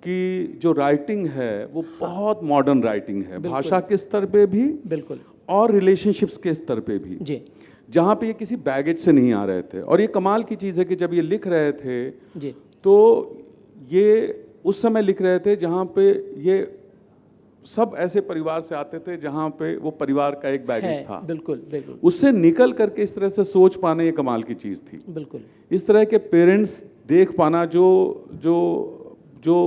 कि जो राइटिंग है वो बहुत मॉडर्न राइटिंग है, भाषा के स्तर पे भी बिल्कुल और रिलेशनशिप्स के स्तर पे भी जी, जहाँ पे ये किसी बैगेज से नहीं आ रहे थे। और ये कमाल की चीज़ है कि जब ये लिख रहे थे जी, तो ये उस समय लिख रहे थे जहाँ पे ये सब ऐसे परिवार से आते थे जहाँ पे वो परिवार का एक बैगेज था। बिल्कुल बिल्कुल उससे निकल करके इस तरह से सोच पाना ये कमाल की चीज़ थी। बिल्कुल। इस तरह के पेरेंट्स देख पाना जो जो जो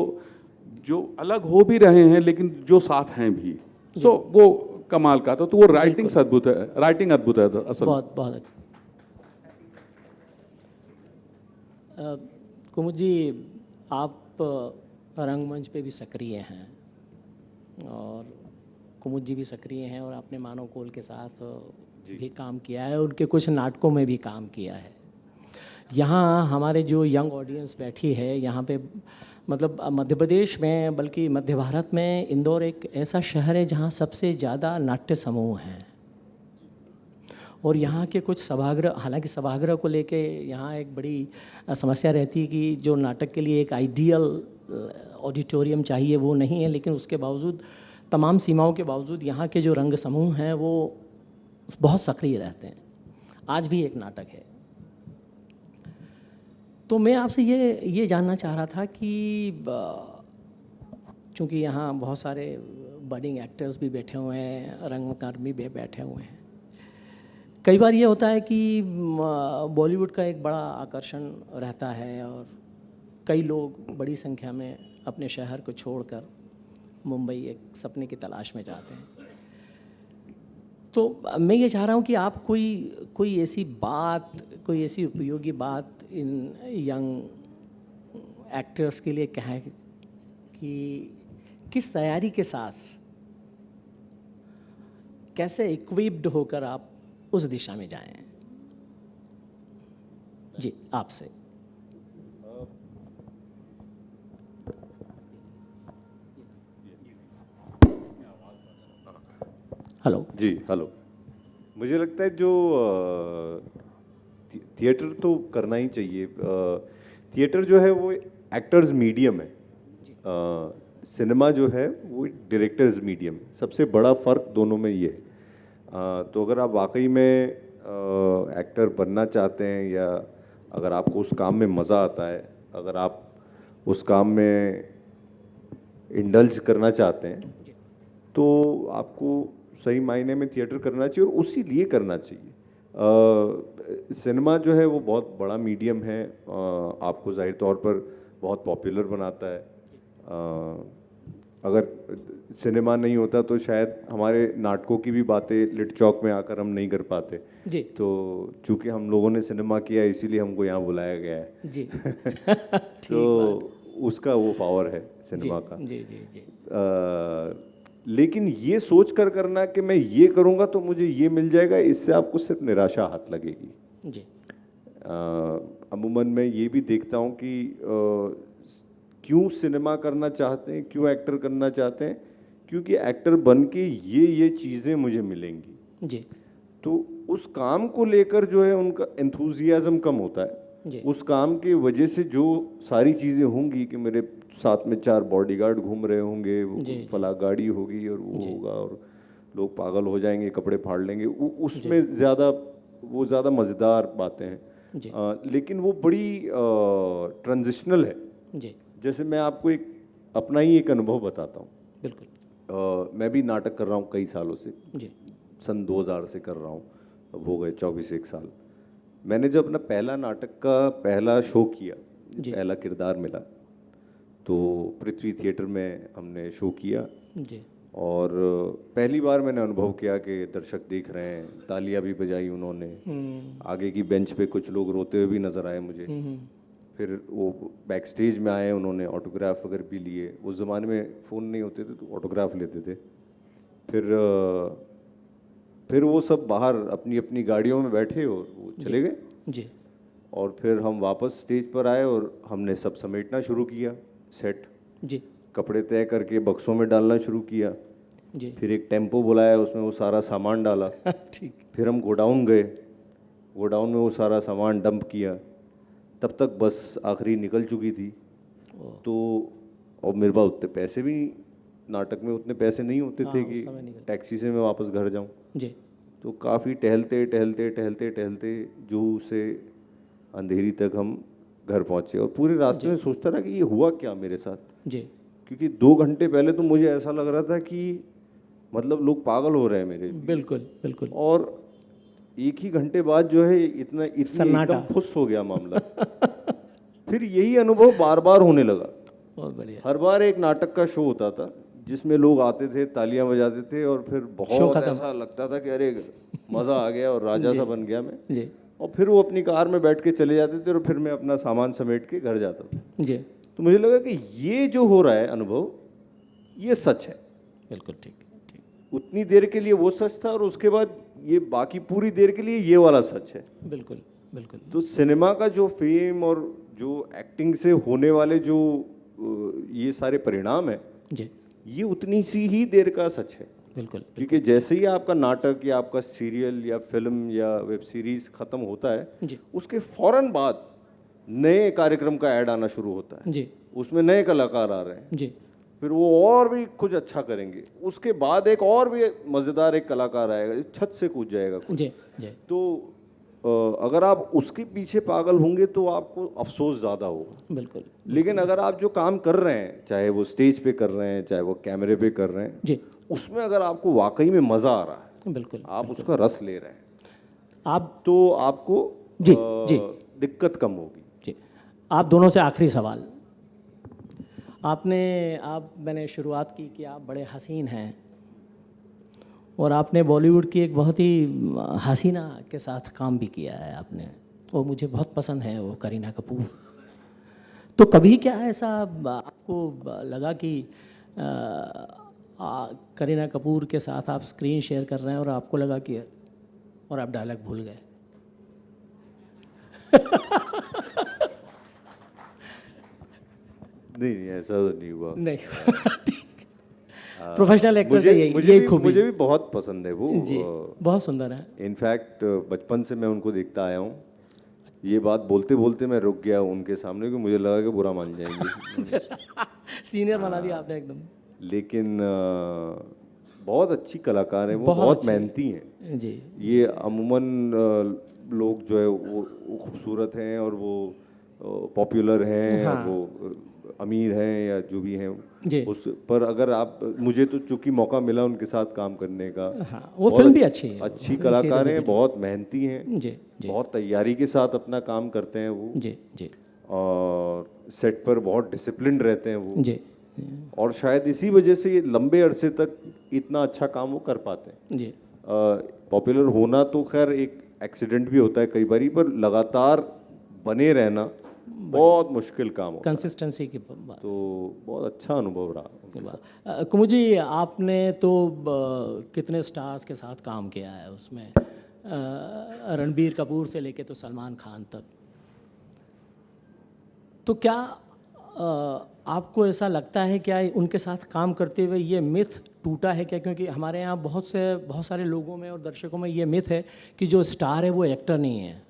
जो अलग हो भी रहे हैं लेकिन जो साथ हैं भी, सो वो कमाल का था। तो वो राइटिंग अद्भुत है, राइटिंग अद्भुत है असल। बहुत बहुत अच्छा। कुमुद जी, आप रंगमंच पे भी सक्रिय हैं और कुमुद जी भी सक्रिय हैं और आपने मानव कोल के साथ भी काम किया है, उनके कुछ नाटकों में भी काम किया है। यहाँ हमारे जो यंग ऑडियंस बैठी है यहाँ पे, मतलब मध्य प्रदेश में बल्कि मध्य भारत में इंदौर एक ऐसा शहर है जहाँ सबसे ज़्यादा नाट्य समूह हैं और यहाँ के कुछ सभागृह, हालांकि सभागृह को लेके यहाँ एक बड़ी समस्या रहती है कि जो नाटक के लिए एक आइडियल ऑडिटोरियम चाहिए वो नहीं है, लेकिन उसके बावजूद तमाम सीमाओं के बावजूद यहाँ के जो रंग समूह हैं वो बहुत सक्रिय रहते हैं। आज भी एक नाटक है। तो मैं आपसे ये जानना चाह रहा था कि चूँकि यहाँ बहुत सारे बडिंग एक्टर्स भी बैठे हुए हैं, रंगकर्मी भी बैठे हुए हैं, कई बार ये होता है कि बॉलीवुड का एक बड़ा आकर्षण रहता है और कई लोग बड़ी संख्या में अपने शहर को छोड़कर मुंबई एक सपने की तलाश में जाते हैं। तो मैं ये चाह रहा हूँ कि आप कोई ऐसी बात, कोई ऐसी उपयोगी बात इन यंग एक्टर्स के लिए कहें कि किस तैयारी के साथ, कैसे इक्विप्ड होकर आप उस दिशा में जाएं। जी, आपसे। हेलो जी, हेलो। मुझे लगता है जो थिएटर तो करना ही चाहिए। थिएटर जो है वो एक्टर्स मीडियम है, सिनेमा जो है वो डायरेक्टर्स मीडियम है। सबसे बड़ा फ़र्क दोनों में ये है। तो अगर आप वाकई में एक्टर बनना चाहते हैं या अगर आपको उस काम में मज़ा आता है, अगर आप उस काम में इंडल्ज करना चाहते हैं, तो आपको सही मायने में थिएटर करना चाहिए और उसी लिए करना चाहिए। सिनेमा जो है वो बहुत बड़ा मीडियम है, आपको जाहिर तौर पर बहुत पॉपुलर बनाता है। अगर सिनेमा नहीं होता तो शायद हमारे नाटकों की भी बातें लिट चौक में आकर हम नहीं कर पाते जी। तो चूंकि हम लोगों ने सिनेमा किया इसीलिए हमको यहाँ बुलाया गया है जी तो उसका वो पावर है सिनेमा का। जी जी जी। लेकिन ये सोच कर करना कि मैं ये करूँगा तो मुझे ये मिल जाएगा, इससे आपको सिर्फ निराशा हाथ लगेगी। जी। अमूमन मैं ये भी देखता हूँ कि क्यों सिनेमा करना चाहते हैं, क्यों एक्टर करना चाहते हैं, क्योंकि एक्टर बन के ये चीज़ें मुझे मिलेंगी। जी। तो उस काम को लेकर जो है उनका एंथुजियाज़म कम होता है। जी उस काम की वजह से जो सारी चीज़ें होंगी कि मेरे साथ में 4 बॉडीगार्ड घूम रहे होंगे, वो जी, जी। फला गाड़ी होगी और वो जी। होगा और लोग पागल हो जाएंगे, कपड़े फाड़ लेंगे, उसमें ज़्यादा मज़ेदार बातें हैं। जी लेकिन वो बड़ी ट्रांजिशनल है। जी जैसे मैं आपको एक अपना ही एक अनुभव बताता हूँ। बिल्कुल। मैं भी नाटक कर रहा हूँ कई सालों से, जी सन 2000 से कर रहा हूँ, अब हो गए 24 साल। मैंने जब अपना पहला नाटक का पहला शो किया, जी। पहला किरदार मिला, तो पृथ्वी थिएटर में हमने शो किया जी और पहली बार मैंने अनुभव किया कि दर्शक देख रहे हैं, तालियां भी बजाई उन्होंने, आगे की बेंच पे कुछ लोग रोते हुए भी नज़र आए मुझे। फिर वो बैक स्टेज में आए, उन्होंने ऑटोग्राफ वगैरह भी लिए। उस ज़माने में फ़ोन नहीं होते थे तो ऑटोग्राफ लेते थे। फिर वो सब बाहर अपनी अपनी गाड़ियों में बैठे और वो चले गए। जी और फिर हम वापस स्टेज पर आए और हमने सब समेटना शुरू किया, सेट जी कपड़े तय करके बक्सों में डालना शुरू किया। जी फिर एक टेम्पो बुलाया, उसमें वो सारा सामान डाला। ठीक। फिर हम गोडाउन गए, गोडाउन में वो सारा सामान डंप किया। तब तक बस आखिरी निकल चुकी थी। तो और मेरे पास उतने पैसे भी, नाटक में उतने पैसे नहीं होते थे उस कि समय नहीं करते। टैक्सी से मैं वापस घर जाऊं। जी तो काफ़ी टहलते जूहू से अंधेरी तक हम घर पहुंचे और पूरे रास्ते में सोचता रहा कि ये हुआ क्या मेरे साथ। जी क्योंकि 2 घंटे पहले तो मुझे ऐसा लग रहा था कि मतलब लोग पागल हो रहे हैं मेरे। बिल्कुल बिल्कुल। और 1 ही घंटे बाद जो है इतना सन्नाटा। एकदम फुस हो गया मामला। फिर यही अनुभव बार बार होने लगा। बहुत बढ़िया। हर बार एक नाटक का शो होता था जिसमें लोग आते थे, तालियां बजाते थे और फिर शो बहुत खत्म। ऐसा लगता था कि अरे मज़ा आ गया और राजा सा बन गया मैं। जी और फिर वो अपनी कार में बैठ के चले जाते थे और फिर मैं अपना सामान समेट के घर जाता था। जी तो मुझे लगा कि ये जो हो रहा है अनुभव, ये सच है। बिल्कुल ठीक ठीक। उतनी देर के लिए वो सच था और उसके बाद ये बाकी पूरी देर के लिए ये वाला सच है। बिल्कुल बिल्कुल। तो सिनेमा का जो फेम और जो एक्टिंग से होने वाले जो ये सारे परिणाम है, जी ये उतनी सी ही देर का सच है। बिल्कुल क्योंकि जैसे ही आपका नाटक या आपका सीरियल या फिल्म या वेब सीरीज खत्म होता है, जी उसके फौरन बाद नए कार्यक्रम का ऐड आना शुरू होता है। जी उसमें नए कलाकार आ रहे हैं, जी फिर वो और भी कुछ अच्छा करेंगे। उसके बाद एक और भी मज़ेदार एक कलाकार आएगा, छत से कूद जाएगा। जी जी तो अगर आप उसके पीछे पागल होंगे तो आपको अफसोस ज़्यादा होगा। बिल्कुल लेकिन अगर आप जो काम कर रहे हैं, चाहे वो स्टेज पे कर रहे हैं, चाहे वो कैमरे पे कर रहे हैं, जी उसमें अगर आपको वाकई में मज़ा आ रहा है, बिल्कुल। आप उसका रस ले रहे हैं, आप तो आपको जी, जी। दिक्कत कम होगी। जी आप दोनों से आखिरी सवाल। मैंने शुरुआत की कि आप बड़े हसीन हैं और आपने बॉलीवुड की एक बहुत ही हसीना के साथ काम भी किया है आपने, वो मुझे बहुत पसंद है, वो करीना कपूर। तो कभी क्या ऐसा आपको लगा कि करीना कपूर के साथ आप स्क्रीन शेयर कर रहे हैं और आपको लगा कि और आप डायलॉग भूल गए? नहीं, ऐसा तो नहीं हुआ। नहीं प्रोफेशनल एक्टर का मुझे यही भी खूबी। मुझे भी बहुत पसंद है वो। जी बहुत सुंदर है। इनफैक्ट बचपन से मैं उनको देखता आया हूँ। ये बात बोलते बोलते मैं रुक गया उनके सामने क्योंकि मुझे लगा कि बुरा मान जाएंगे। सीनियर बना दिया आपने एकदम। लेकिन बहुत अच्छी कलाकार है वो, बहुत बहुत अच्छी। मेहनती हैं। जी ये अमूमन लोग जो है वो खूबसूरत हैं और वो पॉपुलर हैं, हाँ। और वो अमीर हैं या जो भी हैं, जी उस पर अगर आप, मुझे तो चूंकि मौका मिला उनके साथ काम करने का। हाँ वो बहुत फिल्म भी अच्छी है। अच्छी कलाकार हैं, बहुत मेहनती हैं, जी जी बहुत तैयारी के साथ अपना काम करते हैं वो, जी जी और सेट पर बहुत डिसिप्लिन रहते हैं वो, जी और शायद इसी वजह से ये लंबे अरसे तक इतना अच्छा काम वो कर पाते हैं। जी पॉपुलर होना तो खैर एक एक्सीडेंट भी होता है कई बारी, पर लगातार बने रहना बहुत मुश्किल काम होता है। कंसिस्टेंसी की बात। तो बहुत अच्छा अनुभव रहा उनके साथ। कुमु जी आपने तो कितने स्टार्स के साथ काम किया है उसमें, रणबीर कपूर से लेके तो सलमान खान तक। तो क्या आपको ऐसा लगता है क्या उनके साथ काम करते हुए ये मिथ टूटा है क्या? क्योंकि हमारे यहाँ बहुत सारे लोगों में और दर्शकों में ये मिथ है कि जो स्टार है वो एक्टर नहीं है,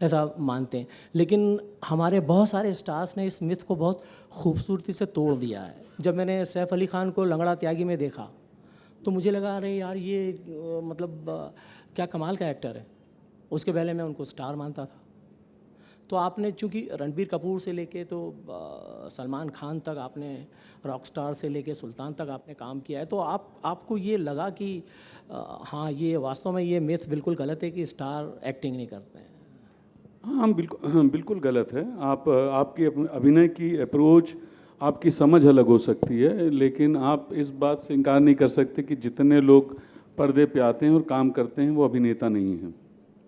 ऐसा मानते हैं। लेकिन हमारे बहुत सारे स्टार्स ने इस मिथ को बहुत खूबसूरती से तोड़ दिया है। जब मैंने सैफ अली ख़ान को लंगड़ा त्यागी में देखा तो मुझे लगा अरे यार ये क्या कमाल का एक्टर है। उसके पहले मैं उनको स्टार मानता था। तो आपने चूँकि रणबीर कपूर से लेके तो सलमान खान तक, आपने रॉक स्टार से लेके सुल्तान तक आपने काम किया है, तो आपको ये लगा कि हाँ ये वास्तव में ये मिथ बिल्कुल गलत है कि स्टार एक्टिंग नहीं करते हैं। हाँ बिल्कुल गलत है। आपकी अभिनय की अप्रोच, आपकी समझ अलग हो सकती है, लेकिन आप इस बात से इनकार नहीं कर सकते कि जितने लोग पर्दे पे आते हैं और काम करते हैं वो अभिनेता नहीं हैं।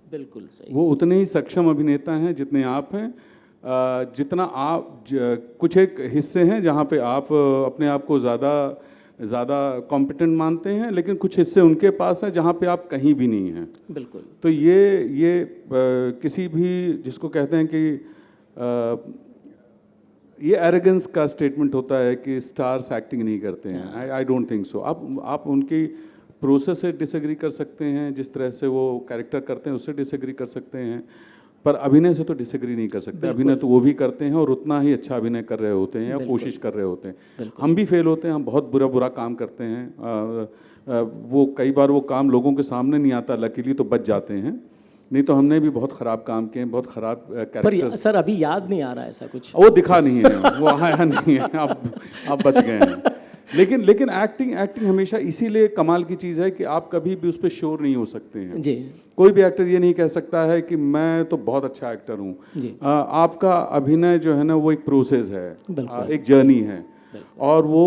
बिल्कुल सही। वो उतने ही सक्षम अभिनेता हैं जितने आप हैं। जितना आप कुछ एक हिस्से हैं जहाँ पे आप अपने आप को ज़्यादा कॉम्पिटेंट मानते हैं, लेकिन कुछ हिस्से उनके पास हैं जहाँ पे आप कहीं भी नहीं हैं। बिल्कुल। तो ये किसी भी जिसको कहते हैं कि ये एरोगेंस का स्टेटमेंट होता है कि स्टार्स एक्टिंग नहीं करते हैं। I don't think so. आप उनकी प्रोसेस से डिसएग्री कर सकते हैं, जिस तरह से वो कैरेक्टर करते हैं उससे डिसएग्री कर सकते हैं, पर अभिनय से तो डिसएग्री नहीं कर सकते। अभिनय तो वो भी करते हैं और उतना ही अच्छा अभिनय कर रहे होते हैं या कोशिश कर रहे होते हैं। हम भी फेल होते हैं, हम बहुत बुरा काम करते हैं। वो कई बार वो काम लोगों के सामने नहीं आता, लकीली तो बच जाते हैं, नहीं तो हमने भी बहुत ख़राब काम किए हैं, बहुत ख़राब कैरेक्टर। पर सर अभी याद नहीं आ रहा ऐसा कुछ। वो दिखा नहीं है, वो आया नहीं है, आप बच गए हैं। लेकिन एक्टिंग हमेशा इसीलिए कमाल की चीज़ है कि आप कभी भी उस पर श्योर नहीं हो सकते हैं जी। कोई भी एक्टर ये नहीं कह सकता है कि मैं तो बहुत अच्छा एक्टर हूँ। आपका अभिनय जो है ना वो एक प्रोसेस है, एक जर्नी है, और वो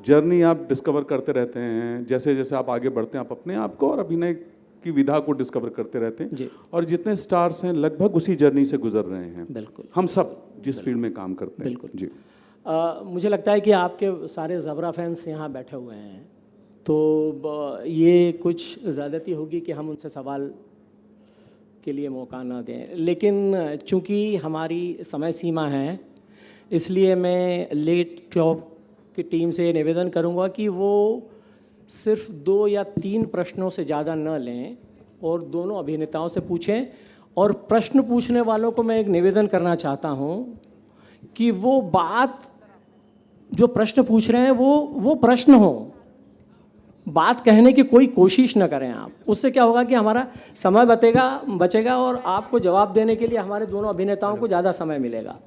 जर्नी आप डिस्कवर करते रहते हैं। जैसे जैसे आप आगे बढ़ते हैं आप अपने आप को और अभिनय की विधा को डिस्कवर करते रहते हैं। और जितने स्टार्स हैं लगभग उसी जर्नी से गुजर रहे हैं। बिल्कुल। हम सब जिस फील्ड में काम करते हैं। बिल्कुल जी। मुझे लगता है कि आपके सारे ज़बरा फैंस यहाँ बैठे हुए हैं, तो ये कुछ ज़्यादती होगी कि हम उनसे सवाल के लिए मौका ना दें, लेकिन चूंकि हमारी समय सीमा है इसलिए मैं लेट टॉप की टीम से निवेदन करूँगा कि वो सिर्फ 2 या 3 प्रश्नों से ज़्यादा न लें और दोनों अभिनेताओं से पूछें। और प्रश्न पूछने वालों को मैं एक निवेदन करना चाहता हूँ कि वो बात जो प्रश्न पूछ रहे हैं वो प्रश्न हो, बात कहने की कोई कोशिश न करें आप। उससे क्या होगा कि हमारा समय बचेगा और आपको जवाब देने के लिए हमारे दोनों अभिनेताओं को ज़्यादा समय मिलेगा।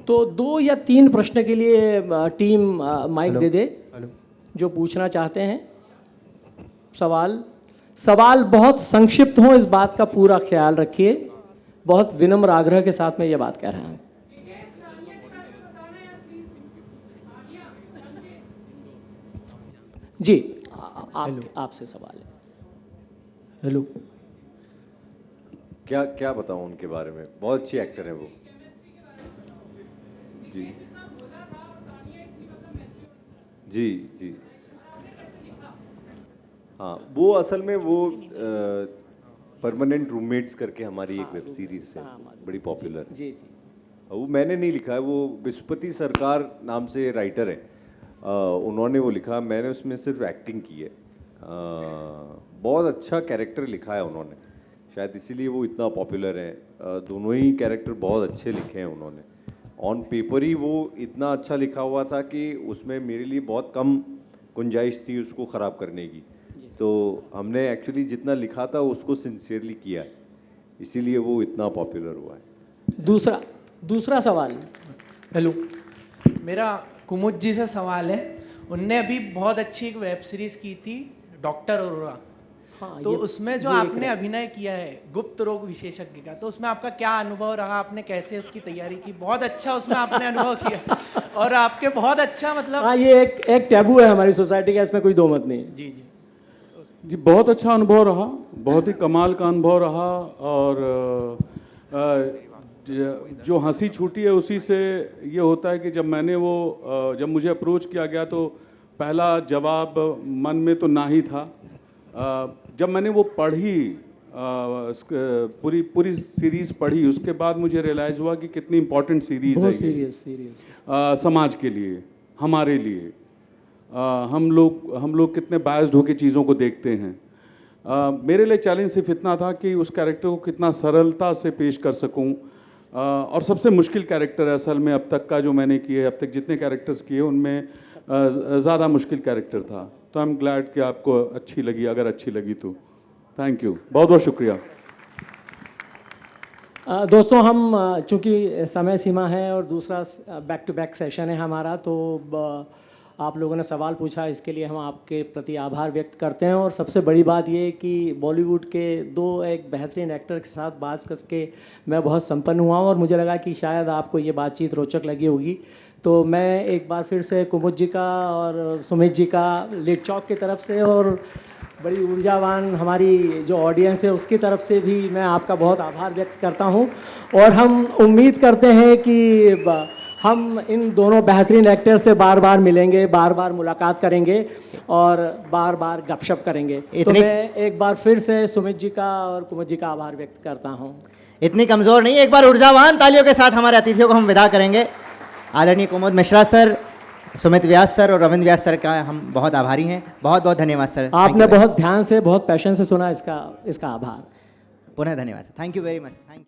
तो 2 या 3 प्रश्न के लिए टीम माइक दे दे जो पूछना चाहते हैं। सवाल बहुत संक्षिप्त हो, इस बात का पूरा ख्याल रखिए। बहुत विनम्र आग्रह के साथ में ये बात कह रहे हैं। जी आपसे सवाल है। हेलो। क्या बताऊं उनके बारे में, बहुत अच्छी एक्टर है वो। जी जी जी हाँ, वो असल में वो परमानेंट रूममेट्स करके हमारी एक वेब सीरीज है, बड़ी पॉपुलर है। जी जी। वो मैंने नहीं लिखा है, वो विश्वपति सरकार नाम से राइटर है, उन्होंने वो लिखा, मैंने उसमें सिर्फ एक्टिंग की है। बहुत अच्छा कैरेक्टर लिखा है उन्होंने, शायद इसीलिए वो इतना पॉपुलर है। दोनों ही कैरेक्टर बहुत अच्छे लिखे हैं उन्होंने। ऑन पेपर ही वो इतना अच्छा लिखा हुआ था कि उसमें मेरे लिए बहुत कम गुंजाइश थी उसको ख़राब करने की। तो हमने एक्चुअली जितना लिखा था उसको सिंसियरली किया है, इसीलिए वो इतना पॉपुलर हुआ है। दूसरा सवाल। हेलो, मेरा कुमुद जी से सवाल है। उनने अभी बहुत अच्छी एक वेब सीरीज की थी डॉक्टर अरोरा। हाँ, तो उसमें जो आपने अभिनय किया है गुप्त रोग विशेषज्ञ का, तो उसमें आपका क्या अनुभव रहा? आपने कैसे उसकी तैयारी की? बहुत अच्छा उसमें आपने अनुभव किया और आपके बहुत अच्छा मतलब। हाँ, ये एक टैबू है हमारी सोसाइटी का, इसमें कोई दो मत नहीं। जी जी जी, बहुत अच्छा अनुभव रहा, बहुत ही कमाल का अनुभव रहा। और जो हंसी छूटी है उसी से ये होता है कि जब मुझे अप्रोच किया गया तो पहला जवाब मन में तो ना ही था। जब मैंने वो पढ़ी, पूरी सीरीज़ पढ़ी, उसके बाद मुझे रियलाइज़ हुआ कि कितनी इम्पोर्टेंट सीरीज़ है ये समाज के लिए, हमारे लिए। हम लोग कितने बायस्ड होकर चीज़ों को देखते हैं। मेरे लिए चैलेंज सिर्फ इतना था कि उस कैरेक्टर को कितना सरलता से पेश कर सकूं, और सबसे मुश्किल कैरेक्टर असल में अब तक का जो मैंने किए, अब तक जितने कैरेक्टर्स किए उनमें ज़्यादा मुश्किल कैरेक्टर था। तो आई एम ग्लैड कि आपको अच्छी लगी, अगर अच्छी लगी तो थैंक यू, बहुत बहुत शुक्रिया। दोस्तों, हम चूँकि समय सीमा है और दूसरा बैक टू बैक सेशन है हमारा, तो आप लोगों ने सवाल पूछा, इसके लिए हम आपके प्रति आभार व्यक्त करते हैं। और सबसे बड़ी बात ये कि बॉलीवुड के एक बेहतरीन एक्टर के साथ बात करके मैं बहुत संपन्न हुआ हूँ और मुझे लगा कि शायद आपको ये बातचीत रोचक लगी होगी। तो मैं एक बार फिर से कुमुद जी का और सुमित जी का लिट चौक की तरफ से और बड़ी ऊर्जावान हमारी जो ऑडियंस है उसकी तरफ से भी मैं आपका बहुत आभार व्यक्त करता हूं। और हम उम्मीद करते हैं कि हम इन दोनों बेहतरीन एक्टर से बार बार मिलेंगे, बार बार मुलाकात करेंगे और बार बार गपशप करेंगे। तो मैं एक बार फिर से सुमित जी का और कुमुद जी का आभार व्यक्त करता हूं। इतनी कमज़ोर नहीं, एक बार ऊर्जावान तालियों के साथ हमारे अतिथियों को हम विदा करेंगे। आदरणीय कुमुद मिश्रा सर, सुमित व्यास सर और रविंद्र व्यास सर का हम बहुत आभारी हैं। बहुत बहुत धन्यवाद सर। आपने बहुत ध्यान से, बहुत पैशन से सुना, इसका आभार। पुनः धन्यवाद sir. Thank you very much. Thank you.